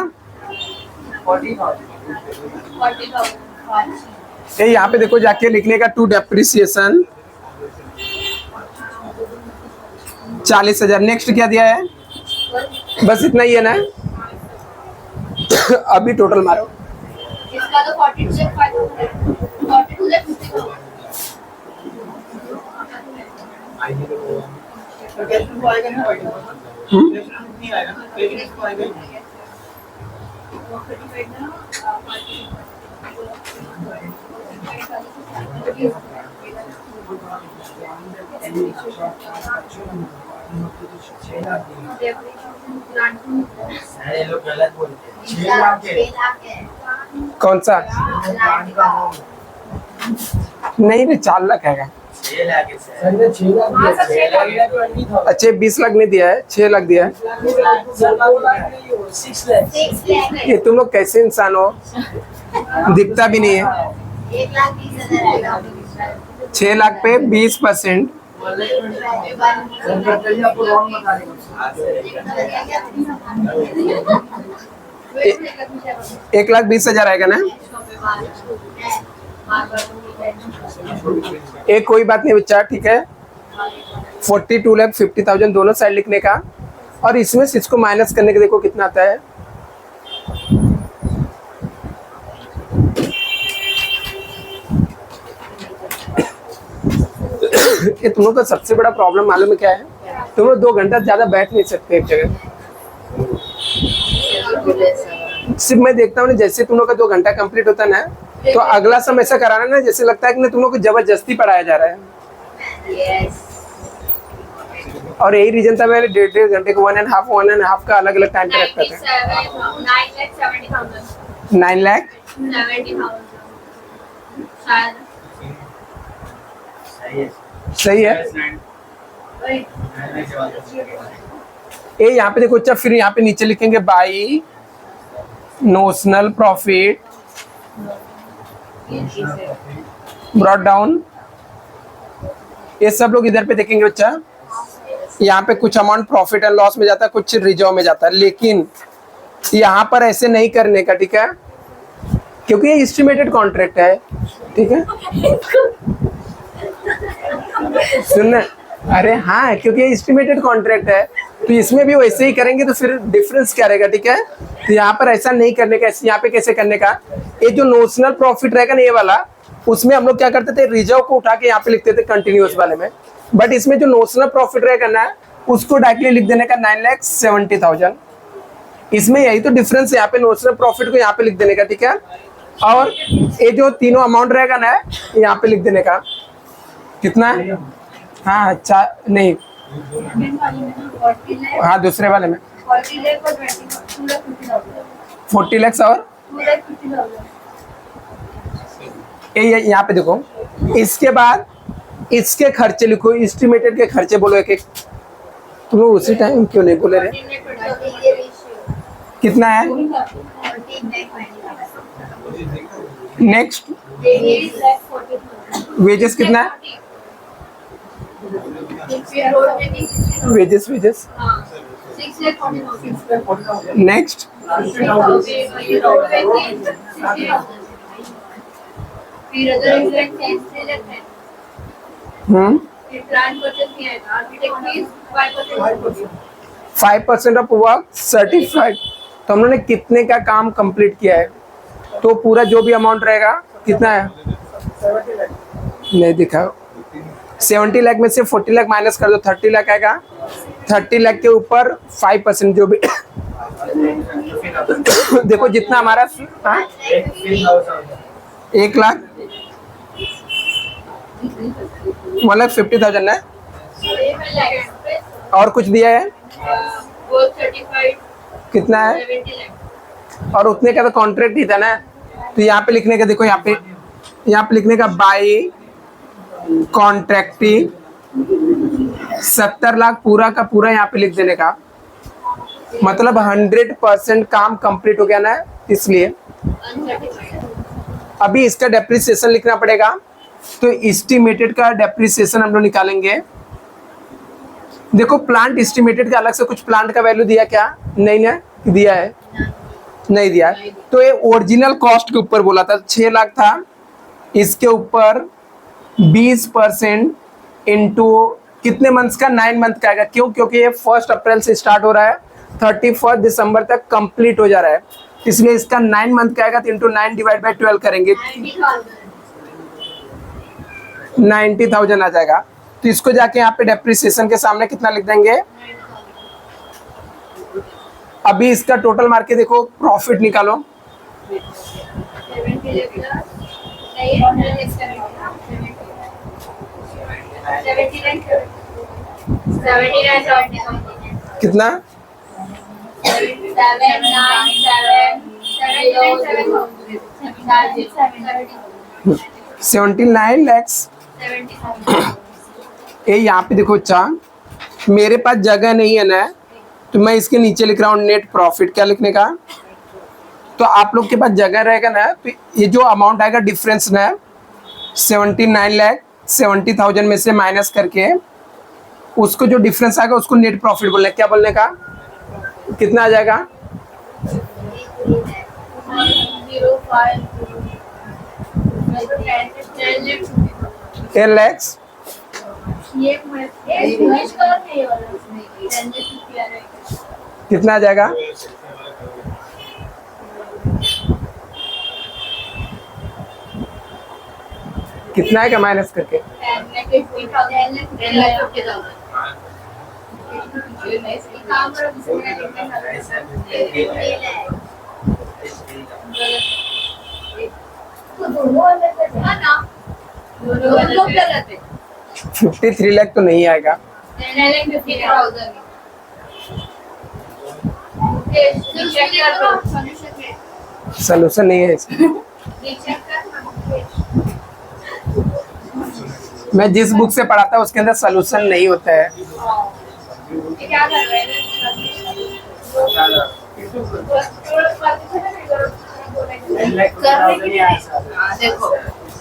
Speaker 2: 40,000
Speaker 1: ये यहाँ पे देखो जाके लिखने का टू डेप्रिसिएशन 40,000। नेक्स्ट क्या दिया है? बस इतना ही है ना? अभी टोटल मारो।
Speaker 2: इसका तो 42 लाख 50,000
Speaker 3: आएगा ना भाई? नहीं आएगा ना, लेकिन इसको आएगा ही नहीं। लोग गलत बोलते हैं। 6 लाख है।
Speaker 1: कौन सा? नहीं रे 4 लाख है।
Speaker 3: 6 लाख है सर। 6 लाख।
Speaker 1: अच्छा 20 लाख नहीं दिया है, 6 लाख दिया है।
Speaker 3: 6 लाख।
Speaker 1: ये तुम लोग कैसे इंसान हो, दिखता भी नहीं है।
Speaker 2: 1,20,000 आएगा।
Speaker 1: 6 लाख पे 20%,
Speaker 3: आपको रॉन्ग बता रहे हैं।
Speaker 1: 1,20,000 आएगा ना? एक कोई बात नहीं बच्चा, ठीक है? 42,50,000 दोनों साइड लिखने का, और इसमें से इसको माइनस करने के देखो कितना आता है। ये तुम लोग का सबसे बड़ा प्रॉब्लम मालूम है क्या है? तुम लोग 2 घंटा ज्यादा बैठ नहीं सकते एक जगह। सिर्फ मैं देखता हूँ ना, जैसे तुम लोग का 2 घंटा कंप्लीट होता है ना, तो अगला सम ऐसा कराना ना जैसे लगता है कि ना तुम लोग को जबरदस्ती पढ़ाया जा रहा है। और यही रीजन था मैंने 1.5 घंटे को 1.5 का अलग अलग टाइम पे रखता था। 9 लाख
Speaker 2: 70,000
Speaker 1: सही है। ये यहाँ पे देखो अच्छा, फिर यहाँ पे नीचे लिखेंगे by notional profit brought down. ये सब लोग इधर पे देखेंगे बच्चा, यहाँ पे कुछ अमाउंट प्रॉफिट एंड लॉस में जाता है, कुछ रिजर्व में जाता है, लेकिन यहाँ पर ऐसे नहीं करने का, ठीक है? क्योंकि ये एस्टिमेटेड कॉन्ट्रैक्ट है, ठीक है? सुनना, अरे हाँ, क्योंकि ये एस्टिमेटेड कॉन्ट्रैक्ट है तो इसमें भी वैसे ही करेंगे, तो फिर डिफरेंस क्या रहेगा, ठीक है? तो यहाँ पर ऐसा नहीं करने का, यहाँ पे कैसे करने का? ये जो नोशनल प्रॉफिट रहेगा ना ये वाला, उसमें हम लोग क्या करते थे, रिजर्व को उठा के यहाँ पे लिखते थे कंटिन्यूअस वाले में, बट इसमें जो नोशनल प्रॉफिट रहेगा ना उसको डायरेक्टली लिख देने का 9,70,000। इसमें यही तो डिफरेंस है, यहाँ पे नोशनल प्रॉफिट को यहाँ पे लिख देने का, ठीक है? और ये जो तीनों अमाउंट रहेगा ना यहाँ पे लिख देने का, कितना है? हाँ अच्छा नहीं, हाँ दूसरे वाले में 40 लाख और ये यहाँ पे देखो इसके बाद इसके खर्चे लिखो, एस्टिमेटेड के खर्चे बोलो एक एक। तुम लोग उसी टाइम क्यों नहीं बोले रहे? कितना है? नेक्स्ट वेजेस कितना है? Wages wages next
Speaker 2: plan purchase किया है, architect fees 5%।
Speaker 1: 5% of work certified. तो हम लोगों ने कितने का काम कंप्लीट किया है? तो पूरा जो भी अमाउंट रहेगा कितना है? नहीं दिखा। 70 लाख में से 40 लाख माइनस कर दो, 30 लाख आएगा। 30 लाख के ऊपर 5% जो भी देखो जितना हमारा 1,00,000 1,50,000 है। और कुछ दिया है? कितना है? और उतने का तो कॉन्ट्रैक्ट ही था ना। तो यहाँ पे लिखने का, देखो यहाँ पे लिखने का बाई कॉन्ट्रैक्टिंग 70 लाख पूरा का पूरा यहाँ पे लिख देने का, मतलब 100% काम कंप्लीट हो गया ना। इसलिए अभी इसका डेप्रिसिएशन लिखना पड़ेगा। तो एस्टिमेटेड का डेप्रिसिएशन हम लोग निकालेंगे। देखो प्लांट एस्टिमेटेड का अलग से कुछ प्लांट का वैल्यू दिया क्या? नहीं ना, दिया है? नहीं दिया है। तो ये ओरिजिनल कॉस्ट के ऊपर बोला था 6 लाख था, इसके ऊपर 20% इंटू कितने मंथ्स का? 9 मंथ का आएगा। क्यों? क्योंकि ये 1 अप्रैल से स्टार्ट हो रहा है, 31 दिसंबर तक कंप्लीट हो जा रहा है, इसलिए इसका 9 मंथ का आएगा। तो इंटू 9 डिवाइड बाई 12 करेंगे, 90,000 आ जाएगा। तो इसको जाके यहाँ पे डेप्रिसिएशन के सामने कितना लिख देंगे? अभी इसका टोटल मार के देखो, प्रॉफिट निकालो। कितना? 79 लैक्स। ये यहाँ पे देखो अच्छा, मेरे पास जगह नहीं है ना, तो मैं इसके नीचे लिख रहा हूँ नेट प्रॉफिट। क्या लिखने का? तो आप लोग के पास जगह रहेगा ना, तो ये जो अमाउंट आएगा डिफरेंस ना 79,70,000 में से माइनस करके उसको जो डिफरेंस आएगा उसको नेट प्रॉफिट बोलने। क्या बोलने का? कितना आ जाएगा? 10 लैक्स। कितना आ जाएगा? कितना है क्या माइनस करके?
Speaker 2: दोनों
Speaker 1: 53 लाख तो नहीं आएगा। सोल्यूशन नहीं है इसमें। मैं जिस बुक से पढ़ाता हूँ उसके अंदर सोल्यूशन नहीं होता है।
Speaker 2: क्या कर रहे हैं?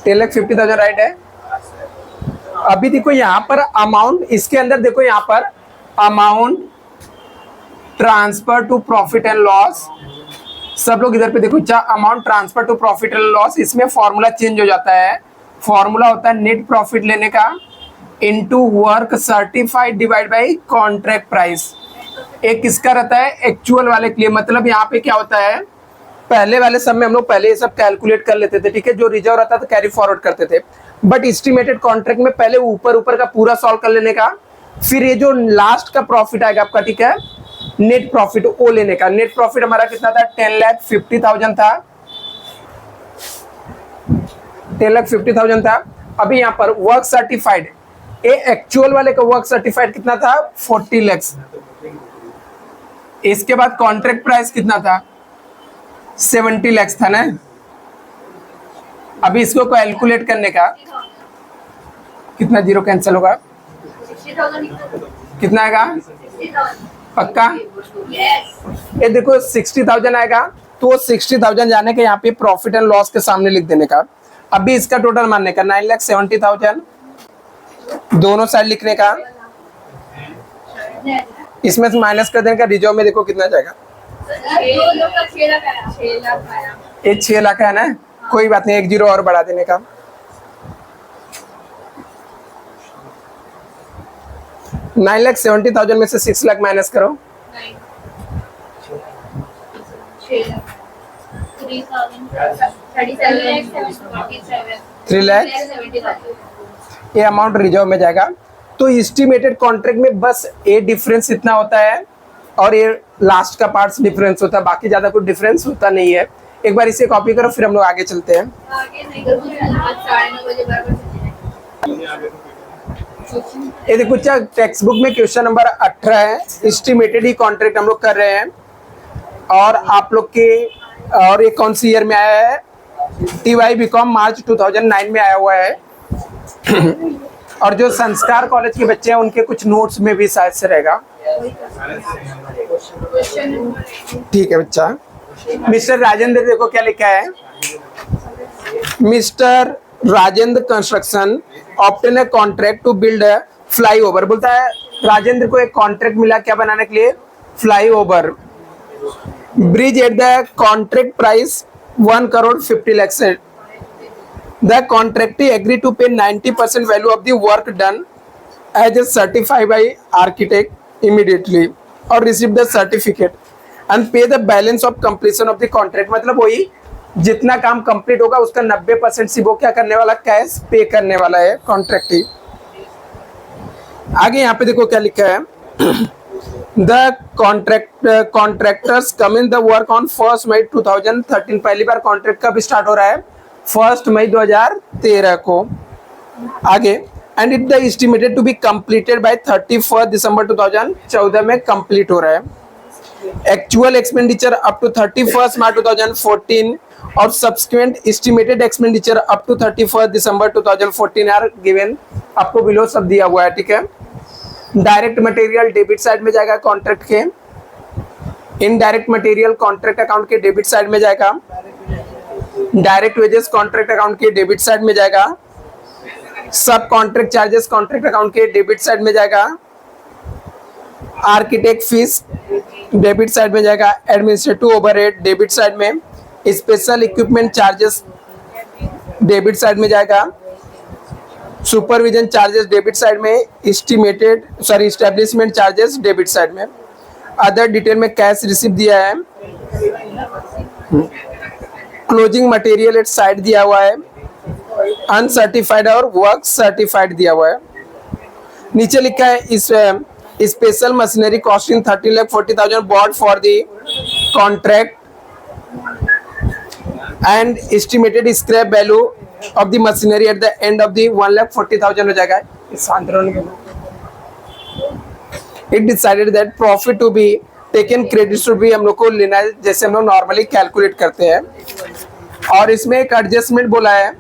Speaker 1: 10,50,000 राइट है। अभी देखो यहाँ पर अमाउंट, इसके अंदर देखो यहाँ पर amount transfer to profit and loss. सब लोग इधर पे देखो, अच्छा amount transfer to profit and loss, इसमें फॉर्मूला चेंज हो जाता है। फॉर्मूला होता है नेट प्रॉफिट लेने का into work certified divide by contract price. एक किसका रहता है? एक्चुअल वाले के लिए। मतलब यहाँ पे क्या होता है, पहले वाले सब में हम लोग पहले ये सब कैलकुलेट कर लेते थे, ठीक है। जो रिजर्व रहता था कैरी फॉरवर्ड करते थे, बट एस्टिमेटेड कॉन्ट्रैक्ट में पहले ऊपर का पूरा सॉल्व कर लेने का, फिर ये जो लास्ट का प्रॉफिट आएगा आपका, ठीक है, नेट प्रॉफिट वो लेने का। नेट प्रॉफिट हमारा कितना था? 10,50,000 था। 10,50,000 था। अभी यहाँ पर वर्क सर्टिफाइड, ये एक्चुअल वाले का वर्क सर्टिफाइड कितना था? 40 लाख। इसके बाद कॉन्ट्रैक्ट प्राइस कितना था? 70 लाख था ना। अभी इसको कैलकुलेट करने का, कितना जीरो कैंसिल होगा?
Speaker 2: 60,000
Speaker 1: कितना आएगा
Speaker 2: 60,000
Speaker 1: पक्का?
Speaker 2: यस
Speaker 1: ये देखो 60,000 आएगा, तो 60,000 जाने के यहाँ पे प्रॉफिट एंड लॉस के सामने लिख देने का। अभी इसका टोटल मानने का 9,70,000 दोनों साइड लिखने का, इसमें से माइनस कर देने का। रिजर्व में देखो कितना जाएगा,
Speaker 2: 6 लोग का 6 लाख आया 6 लाख आया
Speaker 1: ये 6 लाख है ना, कोई बात नहीं, एक जीरो और बढ़ा देने का। 9,70,000 में से 6 लाख माइनस करो,
Speaker 2: 6 लाख
Speaker 1: 3 लाख ये अमाउंट रिजर्व में जाएगा। तो एस्टिमेटेड कॉन्ट्रैक्ट में बस ये डिफरेंस इतना होता है और ये लास्ट का पार्ट्स डिफरेंस होता है, बाकी ज्यादा कुछ डिफरेंस होता नहीं है। एक बार इसे कॉपी करो, फिर हम लोग आगे चलते हैं।
Speaker 2: आगे नहीं करूँ 9:30 बजे बराबर
Speaker 1: ये देखो टेक्स्ट बुक में क्वेश्चन नंबर 18 है, एस्टिमेटेड ही कॉन्ट्रैक्ट हम लोग कर रहे हैं। और आप लोग के और ये कौन सी ईयर में आया है? TY BCom मार्च 2009 में आया हुआ है। और जो संस्कार कॉलेज के बच्चे हैं उनके कुछ नोट्स में भी शायद से रहेगा। ठीक है बच्चा। मिस्टर राजेंद्र देखो क्या लिखा है, mister Rajendra construction obtain a contract to build a flyover. बोलता है राजेंद्र को एक कॉन्ट्रैक्ट मिला क्या बनाने के लिए? Flyover bridge at the contract price 1,50 lakh. The contractee agreed to pay 90% value of the work done as a certified by architect immediately or receive the certificate and pay the balance of completion of the contract। मतलब वही जितना काम complete होगा उसका 90% से वो क्या करने वाला? कैश पे करने वाला है कॉन्ट्रैक्टी। आगे यहाँ पे देखो क्या लिखा है, the contractors come in the work on 1 मई 2013। पहली बार कॉन्ट्रैक्ट कब स्टार्ट हो रहा है? 1 मई 2013 को। आगे and it the estimated to be completed by 31 December 2014 में कंप्लीट हो रहा है। Actual expenditure up to 31 March 2014 और subsequent estimated expenditure up to 31 December 2014 are given, आपको बिलो सब दिया हुआ है। ठीक है। डायरेक्ट मटेरियल डेबिट साइड में जाएगा कॉन्ट्रैक्ट के, इनडायरेक्ट मटेरियल कॉन्ट्रैक्ट अकाउंट के डेबिट साइड में जाएगा, डायरेक्ट वेजेस कॉन्ट्रैक्ट अकाउंट के डेबिट साइड में जाएगा, सब कॉन्ट्रैक्ट चार्जेस कॉन्ट्रैक्ट अकाउंट के डेबिट साइड में जाएगा, आर्किटेक्ट फीस डेबिट साइड में जाएगा, एडमिनिस्ट्रेटिव ओवरहेड डेबिट साइड में, special equipment charges debit side में जाएगा, सुपरविजन चार्जेस डेबिट साइड में, एस्टेब्लिशमेंट चार्जेस डेबिट साइड में। अदर डिटेल में कैश रिसीव दिया है, क्लोजिंग मटेरियल एट साइड दिया हुआ है, अनसर्टिफाइड और वर्क सर्टिफाइड दिया हुआ है। नीचे लिखा है इस special machinery costing 13,40,000 bought for the contract and estimated scrap value of the machinery at the end of the 1,40,000 हो जाएगा। It decided that profit to be taken credit should भी हम लोग को लेना है, जैसे हम लोग नॉर्मली कैलकुलेट करते हैं। और इसमें एक एडजस्टमेंट बोला है,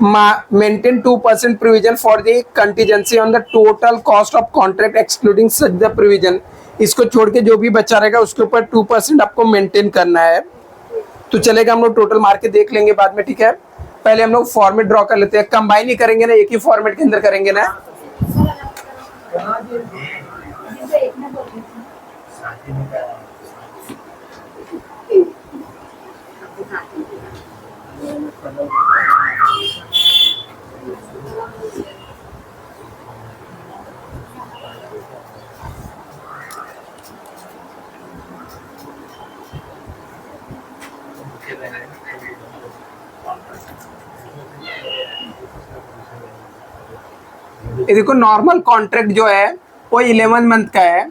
Speaker 1: maintain 2% provision for the contingency on the total cost of contract excluding such the provision. इसको छोड़ के जो भी बचा रहेगा उसके ऊपर 2% आपको मेंटेन करना है। तो चलेगा, हम लोग टोटल मार के देख लेंगे बाद में। ठीक है, पहले हम लोग फॉर्मेट ड्रॉ कर लेते हैं। कंबाइन ही करेंगे ना, एक ही फॉर्मेट के अंदर करेंगे ना। ये देखो नॉर्मल कॉन्ट्रैक्ट जो है वो 11 मंथ का है,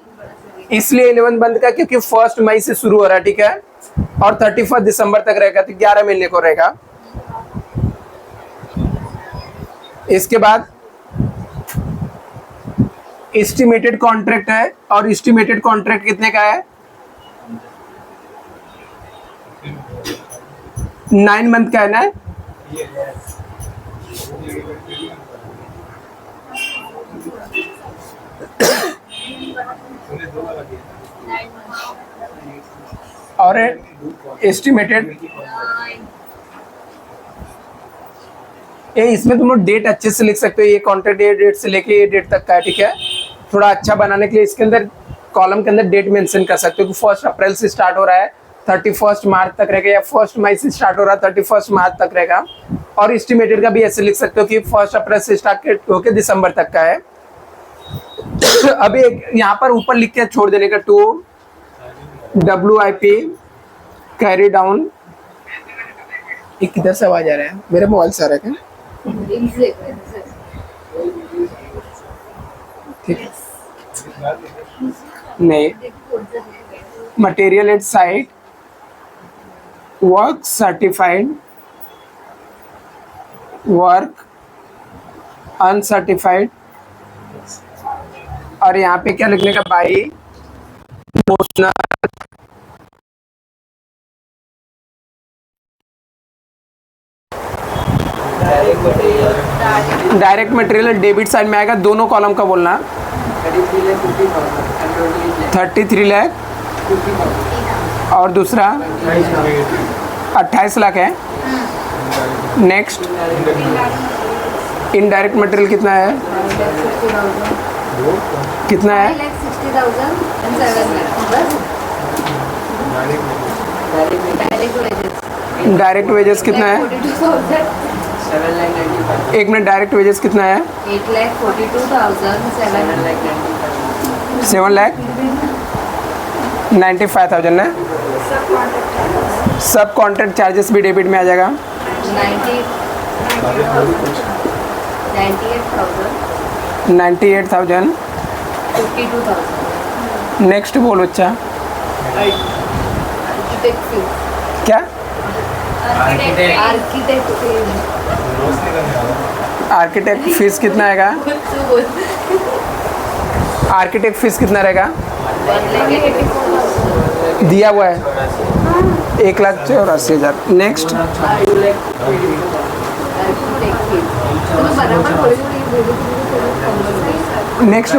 Speaker 1: इसलिए 11 मंथ का क्योंकि 1 मई से शुरू हो रहा है। ठीक है, और 31 दिसंबर तक रहेगा, तो 11 महीने को रहेगा। इसके बाद एस्टिमेटेड कॉन्ट्रैक्ट है, और एस्टिमेटेड कॉन्ट्रैक्ट कितने का है? 9 मंथ का है ना। और एस्टिमेटेड ये इसमें तुम लोग डेट अच्छे से लिख सकते हो, ये कॉन्ट्रैक्ट डेट से लेके ये डेट तक का है, ठीक है। थोड़ा अच्छा बनाने के लिए इसके अंदर कॉलम के अंदर डेट मेंशन कर सकते हो कि 1 अप्रैल से स्टार्ट हो रहा है 31 मार्च तक रहेगा, या 1 मई से स्टार्ट हो रहा है 31 मार्च तक रहेगा। और एस्टिमेटेड का भी ऐसे लिख सकते हो कि 1 अप्रैल से स्टार्ट होकर दिसंबर तक का है। अभी एक यहाँ पर ऊपर लिख के छोड़ देने का, टू WIP कैरी डाउन। ये किधर से आवाज आ रहा है? मेरे मोबाइल से आ रहा है क्या? ठीक है। नहीं, material at site, work certified, work uncertified, और यहाँ पे क्या लिखने का, by notional direct material debit side में आएगा, दोनों कॉलम का बोलना। 33 लाख और दूसरा 28 लाख है। नेक्स्ट इनडायरेक्ट मटेरियल कितना है? कितना है? डायरेक्ट वेजेस कितना है? 1 मिनट, डायरेक्ट वेजेस कितना है? 7,95,000 ना। सब कॉन्ट्रैक्ट चार्जेस भी डेबिट में आ जाएगा। 98,000।
Speaker 2: 52,000।
Speaker 1: नेक्स्ट बोल बच्चा, क्या? आर्किटेक्ट फीस कितना आएगा? आर्किटेक्ट फीस कितना रहेगा? दिया हुआ है 1,84,000। नेक्स्ट नेक्स्ट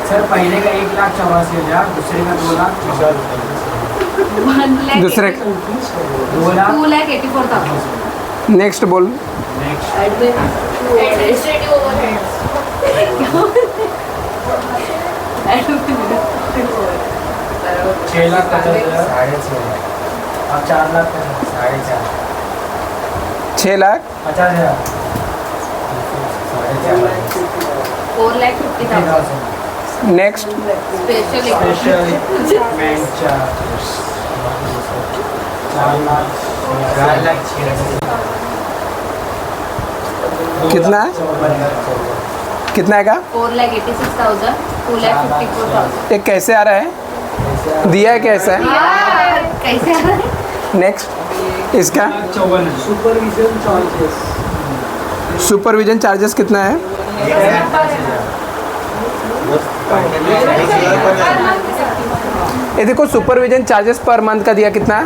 Speaker 4: सर पहले का 1,84,000, दूसरे का 2,00,000,
Speaker 1: दूसरे
Speaker 2: 2,84,000।
Speaker 1: नेक्स्ट बोल।
Speaker 2: एडमिनिस्ट्रेटिव ओवरहेड्स
Speaker 4: 6,50,000, 6,500,000 और 4,50,000, 4,500,000,
Speaker 1: 6,50,000।
Speaker 2: 4,50,000।
Speaker 1: Next
Speaker 2: special
Speaker 4: equipment charges 4,00,000।
Speaker 1: कितना कितना आएगा?
Speaker 2: 4,86,000, 2,54,000।
Speaker 1: ये कैसे आ रहा है? दिया है कैसा है?
Speaker 2: कैसे आ रहा है?
Speaker 1: नेक्स्ट इसका
Speaker 4: 54,000।
Speaker 1: सुपरविजन चार्जेस कितना है? ये देखो सुपरविजन चार्जेस पर मंथ का दिया कितना?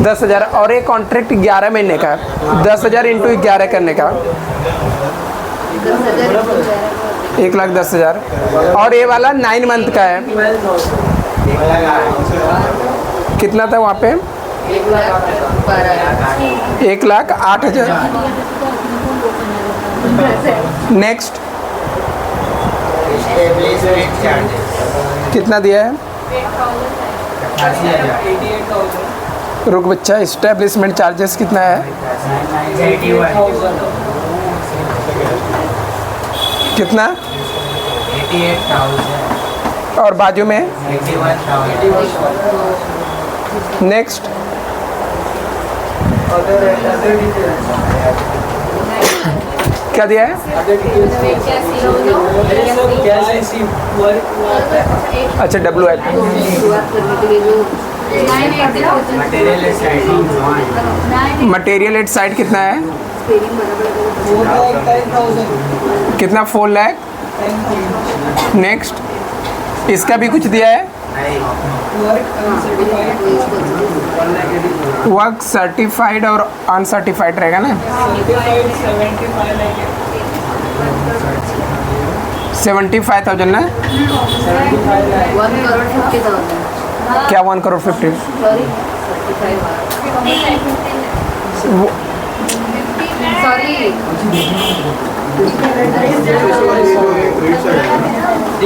Speaker 1: 10,000। और एक कॉन्ट्रैक्ट 11 महीने का, 10,000 इंटू 11 करने का 1,10,000। और ये वाला 9 मंथ का है, कितना था वहाँ पे? 1,08,000। नेक्स्ट कितना दिया है?
Speaker 4: 88,000।
Speaker 1: रुक बच्चा, इस्टेब्लिशमेंट चार्जेस कितना है?
Speaker 4: 81,000।
Speaker 1: कितना?
Speaker 4: 88,000
Speaker 1: और बाजू में
Speaker 4: 81,000।
Speaker 1: नेक्स्ट क्या दिया है? अच्छा WIP। मटेरियल एट साइड कितना है? कितना? 4 लाख। नेक्स्ट इसका भी कुछ दिया है? वर्क सर्टिफाइड और अनसर्टिफाइड रहेगा ना। 75,000 ना,
Speaker 2: 1,50,000
Speaker 1: क्या 1,50,00,000?
Speaker 2: सॉरी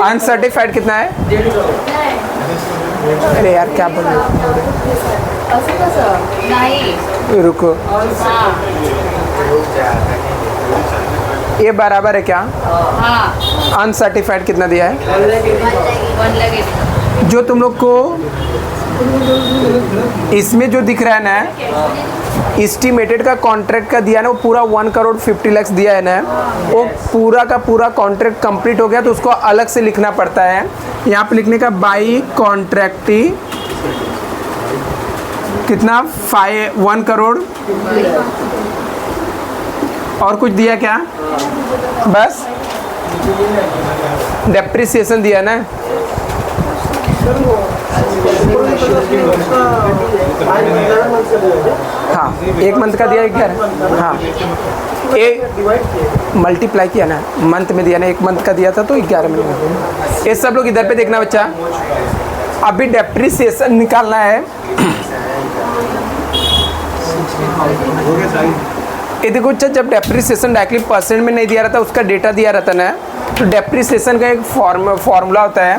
Speaker 1: अनसर्टिफाइड कितना है? अरे यार क्या बोल रहे
Speaker 2: असं कसं नाही
Speaker 1: हो? रुको,
Speaker 2: हाँ
Speaker 1: ये बराबर है क्या?
Speaker 2: हाँ
Speaker 1: अनसर्टिफाइड कितना दिया है?
Speaker 2: 1
Speaker 1: जो तुम लोग को इसमें जो दिख रहा है ना, एस्टिमेटेड का कॉन्ट्रैक्ट का दिया ना, वो पूरा 1,50,00,000 दिया है ना, वो पूरा का पूरा कॉन्ट्रैक्ट कंप्लीट हो गया तो उसको अलग से लिखना पड़ता है। यहाँ पे लिखने का बाई कॉन्ट्रैक्टी कितना 1 करोड़ और कुछ दिया क्या? बस डेप्रिसिएशन दिया ना। हाँ, 1 मंथ का दिया 11। हाँ, एक मल्टीप्लाई किया ना, मंथ में दिया ना, 1 मंथ का दिया था तो 11 महीने। ये सब लोग इधर पे देखना बच्चा। अभी डेप्रिसिएशन निकालना है। ये देखो बच्चा, जब डेप्रिसिएशन डायरेक्टली परसेंट में नहीं दिया रहता, उसका डेटा दिया रहता ना, तो डेप्रिसिएशन का एक फॉर्मूला होता है,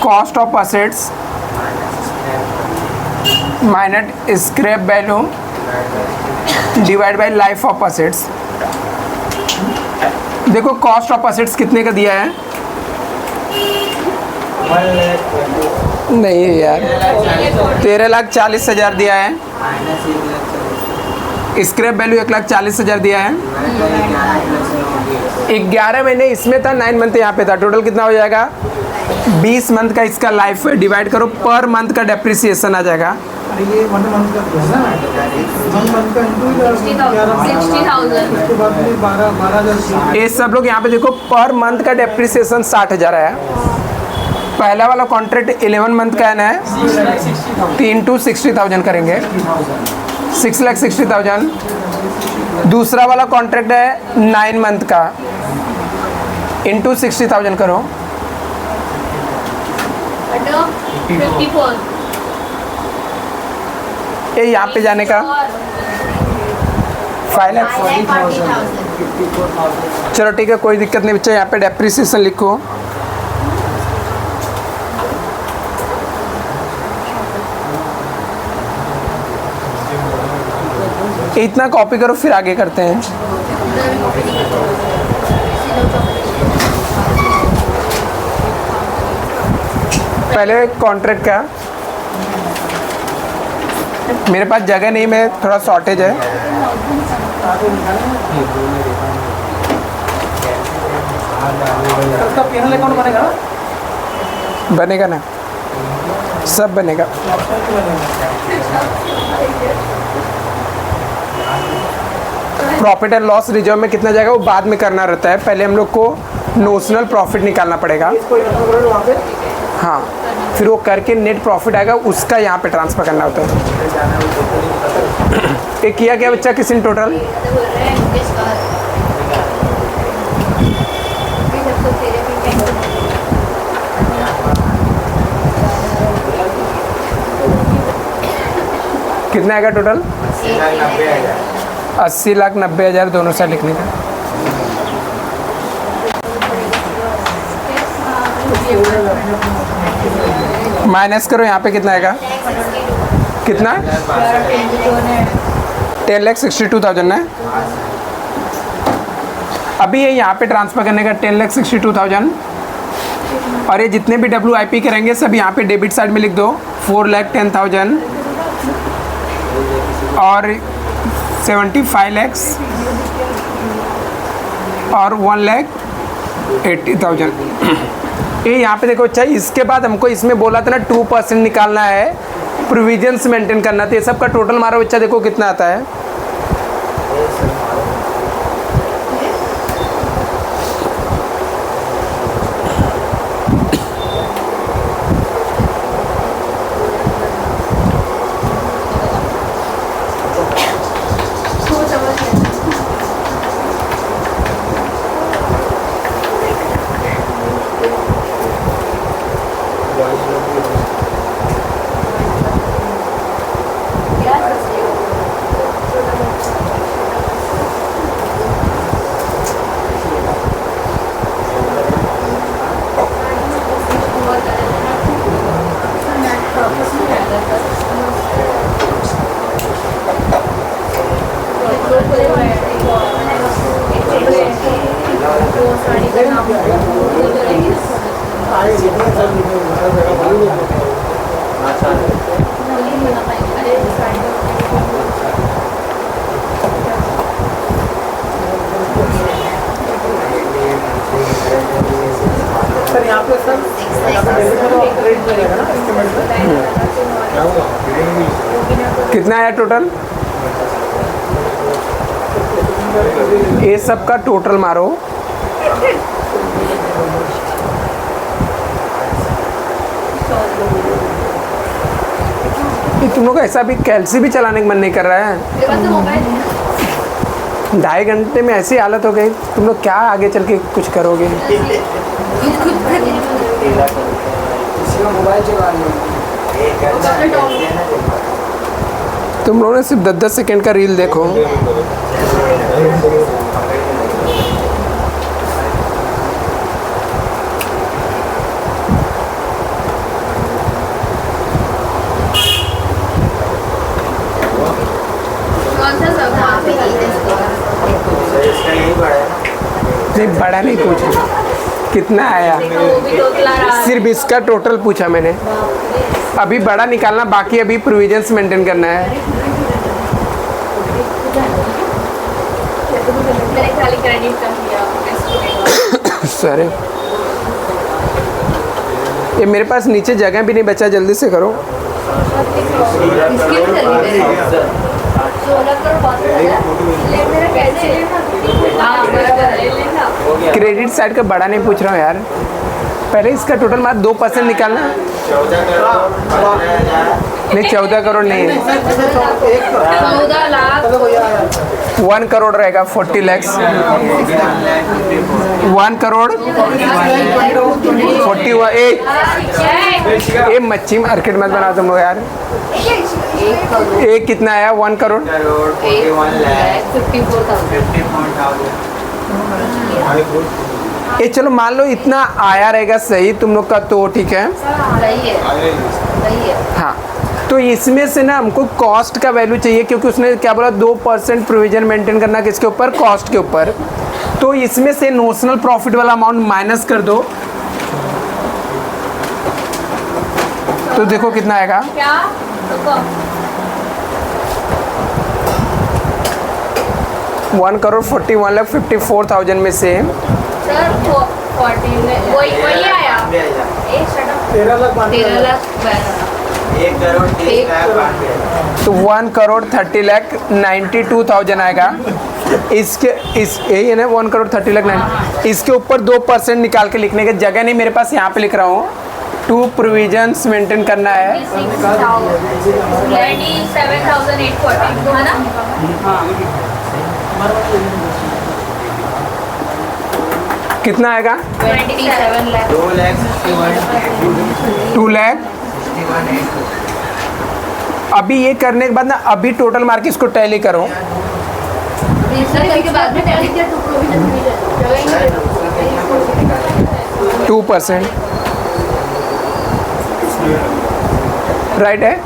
Speaker 1: cost of assets minus scrap value divide by life of assets. देखो कॉस्ट ऑफ असेट्स कितने का दिया है? नहीं यार, 13,40,000 दिया है। स्क्रैप वैल्यू 1,40,000 दिया है। 11 महीने इसमें था, 9 मंथ यहाँ पे था, टोटल कितना हो जाएगा? 20 मंथ का इसका लाइफ डिवाइड करो, पर मंथ का डेप्रिसिएशन आ जाएगा।
Speaker 3: ये 1 मंथ का है ना, 1 मंथ का इंटू
Speaker 2: 60,000
Speaker 3: उसके बाद में 12,000।
Speaker 1: ये सब लोग यहाँ पे देखो, पर मंथ का डेप्रिसिएशन 60,000 है। पहला वाला कॉन्ट्रैक्ट 11 मंथ का है ना, 3 to 60,000 करेंगे, 6,60,000। दूसरा वाला कॉन्ट्रैक्ट है 9 मंथ का, इंटू 60,000 करो,
Speaker 2: 54
Speaker 1: ये यहाँ पे जाने का 5,40,000। चलो ठीक है, कोई दिक्कत नहीं बच्चा, यहाँ पे डेप्रिसिएशन लिखो। इतना कॉपी करो, फिर आगे करते हैं। पहले कॉन्ट्रैक्ट का, मेरे पास जगह नहीं, मैं थोड़ा शॉर्टेज है।
Speaker 3: उसका P&L अकाउंट बनेगा ना?
Speaker 1: बनेगा ना, सब बनेगा। प्रॉफिट एंड लॉस रिजर्व में कितना जाएगा वो बाद में करना रहता है, पहले हम लोग को नोशनल प्रॉफिट निकालना पड़ेगा।
Speaker 3: वहाँ पे
Speaker 1: हाँ, फिर वो करके नेट प्रॉफिट आएगा, उसका यहाँ पे ट्रांसफ़र करना होता है। ये किया क्या बच्चा किसी ने टोटल? कितना आएगा टोटल? 80,90,000 दोनों साइड लिखने का। माइनस करो, यहाँ पे कितना आएगा? कितना? 10,62,000 ना। अभी ये यहाँ पे ट्रांसफ़र करने का 10,62,000, और ये जितने भी WIP करेंगे सब यहाँ पे डेबिट साइड में लिख दो। 4,10,000 और 75 लाख और 1,80,000। ये यहाँ पे देखो अच्छा, इसके बाद हमको इसमें बोला था ना 2% निकालना है, प्रोविजंस मेंटेन करना था। ये सब का टोटल मारा बच्चा, देखो कितना आता है।
Speaker 3: सर यहाँ पे सर यहाँ पे डेबिट में तो क्रेडिट मिलेगा ना एस्टिमेट में।
Speaker 1: कितना आया टोटल? ये सब का टोटल मारो। ये तुम लोग ऐसा भी कैलसी भी चलाने का मन नहीं कर रहा है?
Speaker 2: मेरे पास तो मोबाइल है।
Speaker 1: 2.5 घंटे में ऐसी हालत हो गई, तुम लोग क्या आगे चल के कुछ करोगे?
Speaker 2: खुद करने में
Speaker 4: किसी का मोबाइल चला रही है।
Speaker 1: तुम लोगों ने सिर्फ 10-10 सेकंड का रील देखो।
Speaker 2: कौन सा सब वहाँ पे
Speaker 1: नहीं, बड़ा नहीं पूछा कितना आया,
Speaker 2: देखो वो भी टोटल आ रहा है।
Speaker 1: सिर्फ इसका टोटल पूछा मैंने। अभी बड़ा निकालना बाकी, अभी प्रोविजंस मेंटेन करना है।
Speaker 2: मैंने खाली क्रेडिट का किया रेस्टोरेंट।
Speaker 1: सर ये मेरे पास नीचे जगह भी नहीं बचा, जल्दी से करो।
Speaker 2: इसकी भी जल्दी दे 16 करोड़ बात है। ले मेरा कैसे हाँ बराबर ले लेना।
Speaker 1: क्रेडिट साइड का बड़ा नहीं पूछ रहा हूँ यार, पहले इसका टोटल मात्र 2% निकालना। नहीं 14 करोड़ नहीं है,
Speaker 2: 14 लाख
Speaker 1: 1 करोड़ रहेगा, 40 lakhs। 1 करोड़ 41। ये मच्छी मार्केट मत बना तुम लोग यार। एक कितना आया? 1 करोड़
Speaker 2: 54,000
Speaker 1: ये चलो मान लो इतना आया रहेगा, सही तुम लोग का, तो ठीक है।
Speaker 2: सही है सही है।
Speaker 1: हाँ, तो इसमें से ना हमको कॉस्ट का वैल्यू चाहिए, क्योंकि उसने क्या बोला 2% प्रोविजन मेंटेन करना, किसके ऊपर? कॉस्ट के ऊपर। तो इसमें से नोशनल प्रॉफिट वाला अमाउंट माइनस कर दो, तो देखो कितना आएगा।
Speaker 2: क्या रुको
Speaker 1: 1 करोड़ 41,54,000 में से
Speaker 2: सर 40 में वही वही आया। ए शट अप
Speaker 3: 13 लाख
Speaker 2: 13 लाख
Speaker 1: तो 1 करोड़ 30,92,000 आएगा। इसके इस यही है ना 1 करोड़ 30,90,000। इसके ऊपर 2% निकाल के लिखने की जगह नहीं मेरे पास, यहाँ पे लिख रहा हूँ। 2 प्रोविजंस मेंटेन करना है।
Speaker 2: 27,840 है ना।
Speaker 1: कितना आएगा?
Speaker 2: 27 लाख
Speaker 1: 2 लाख। अभी ये करने के बाद ना, अभी टोटल मार्क इसको टैली करो।
Speaker 2: सर इसके बाद में टैली किया तो प्रोविजन मिल जाएगा।
Speaker 1: 2% राइट है।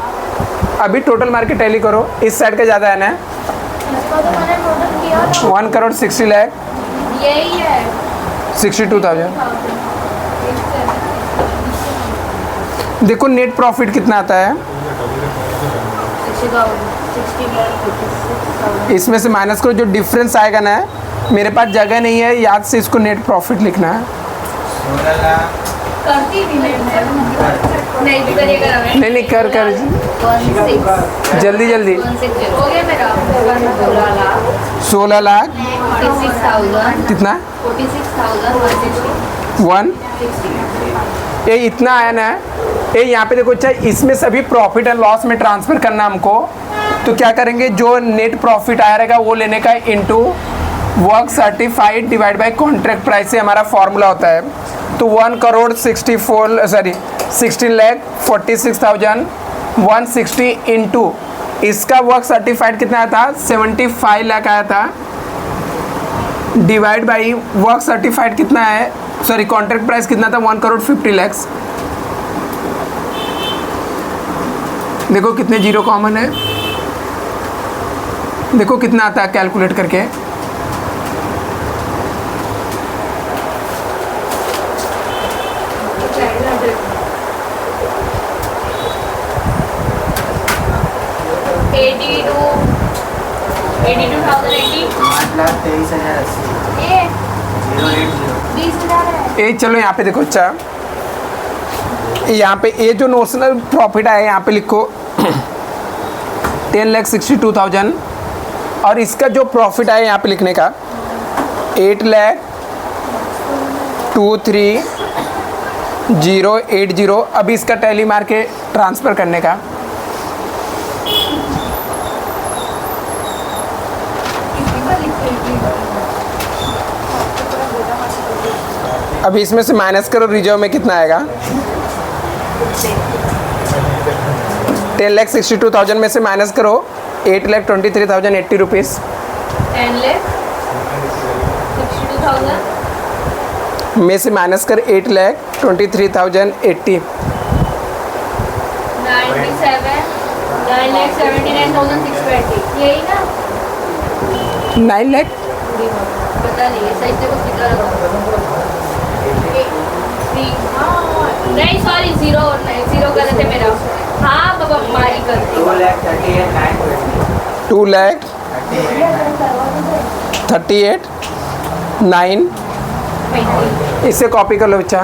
Speaker 1: अभी टोटल मार्केट टैली करो, इस साइड का ज़्यादा है ना।
Speaker 2: इसका तो मैंने टोटल किया था
Speaker 1: 1 करोड़ 60 लाख
Speaker 2: यही है
Speaker 1: 62,000। देखो नेट प्रॉफिट कितना आता है,
Speaker 2: 60,000
Speaker 1: इसमें से माइनस करो, जो डिफरेंस आएगा ना। मेरे पास जगह नहीं है, याद से इसको नेट प्रॉफिट लिखना है।
Speaker 2: करती भी नहीं भी करिएगा ना।
Speaker 1: नहीं नहीं, कर
Speaker 2: 16
Speaker 1: जल्दी जल्दी।
Speaker 2: 16 हो गया मेरा 16 लाख
Speaker 1: 16 लाख
Speaker 2: 46,000
Speaker 1: कितना?
Speaker 2: 46,160
Speaker 1: 1। ये इतना आया ना। ये यहाँ पे देखो, अच्छा इसमें सभी प्रॉफिट एंड लॉस में ट्रांसफर करना हमको। तो क्या करेंगे, जो नेट प्रॉफिट आया रहेगा वो लेने का into work certified divide by contract price से हमारा फॉर्मूला होता है। तो 1 करोड़ 16 लाख 46,160 इंटू इसका वर्क सर्टिफाइड कितना आया था? 75 लाख आया था, डिवाइड बाई वर्क सर्टिफाइड कितना है, सॉरी कॉन्ट्रैक्ट प्राइस कितना था? 1 करोड़ 50 लाख। देखो कितने जीरो कॉमन है, देखो कितना आता है कैलकुलेट करके।
Speaker 2: $82,080
Speaker 4: 8,23,080
Speaker 2: ये 20,000 है।
Speaker 1: ये चलो यहाँ पे देखो अच्छा, यहाँ पे ये जो नोशनल प्रॉफिट आया यहाँ पे लिखो 10,62,000 और इसका जो प्रॉफिट आया यहाँ पे लिखने का 8,23,080। अभी इसका टैली मार के ट्रांसफ़र करने का, अभी इसमें से माइनस करो, रिजर्व में कितना आएगा। 10,62,000 में से माइनस करो 8,23,080 रुपीज़।
Speaker 2: 10,62,000
Speaker 1: में से माइनस कर 8,23,080।
Speaker 2: 9,79,620 यही ना।
Speaker 1: 9 लाख
Speaker 2: पता नहीं है, सही से कुछ लिखा रखा। नहीं सॉरी, जीरो गलत है मेरा। हाँ बाबा मारी करती
Speaker 1: 2,38,9। इसे कॉपी कर लो बच्चा।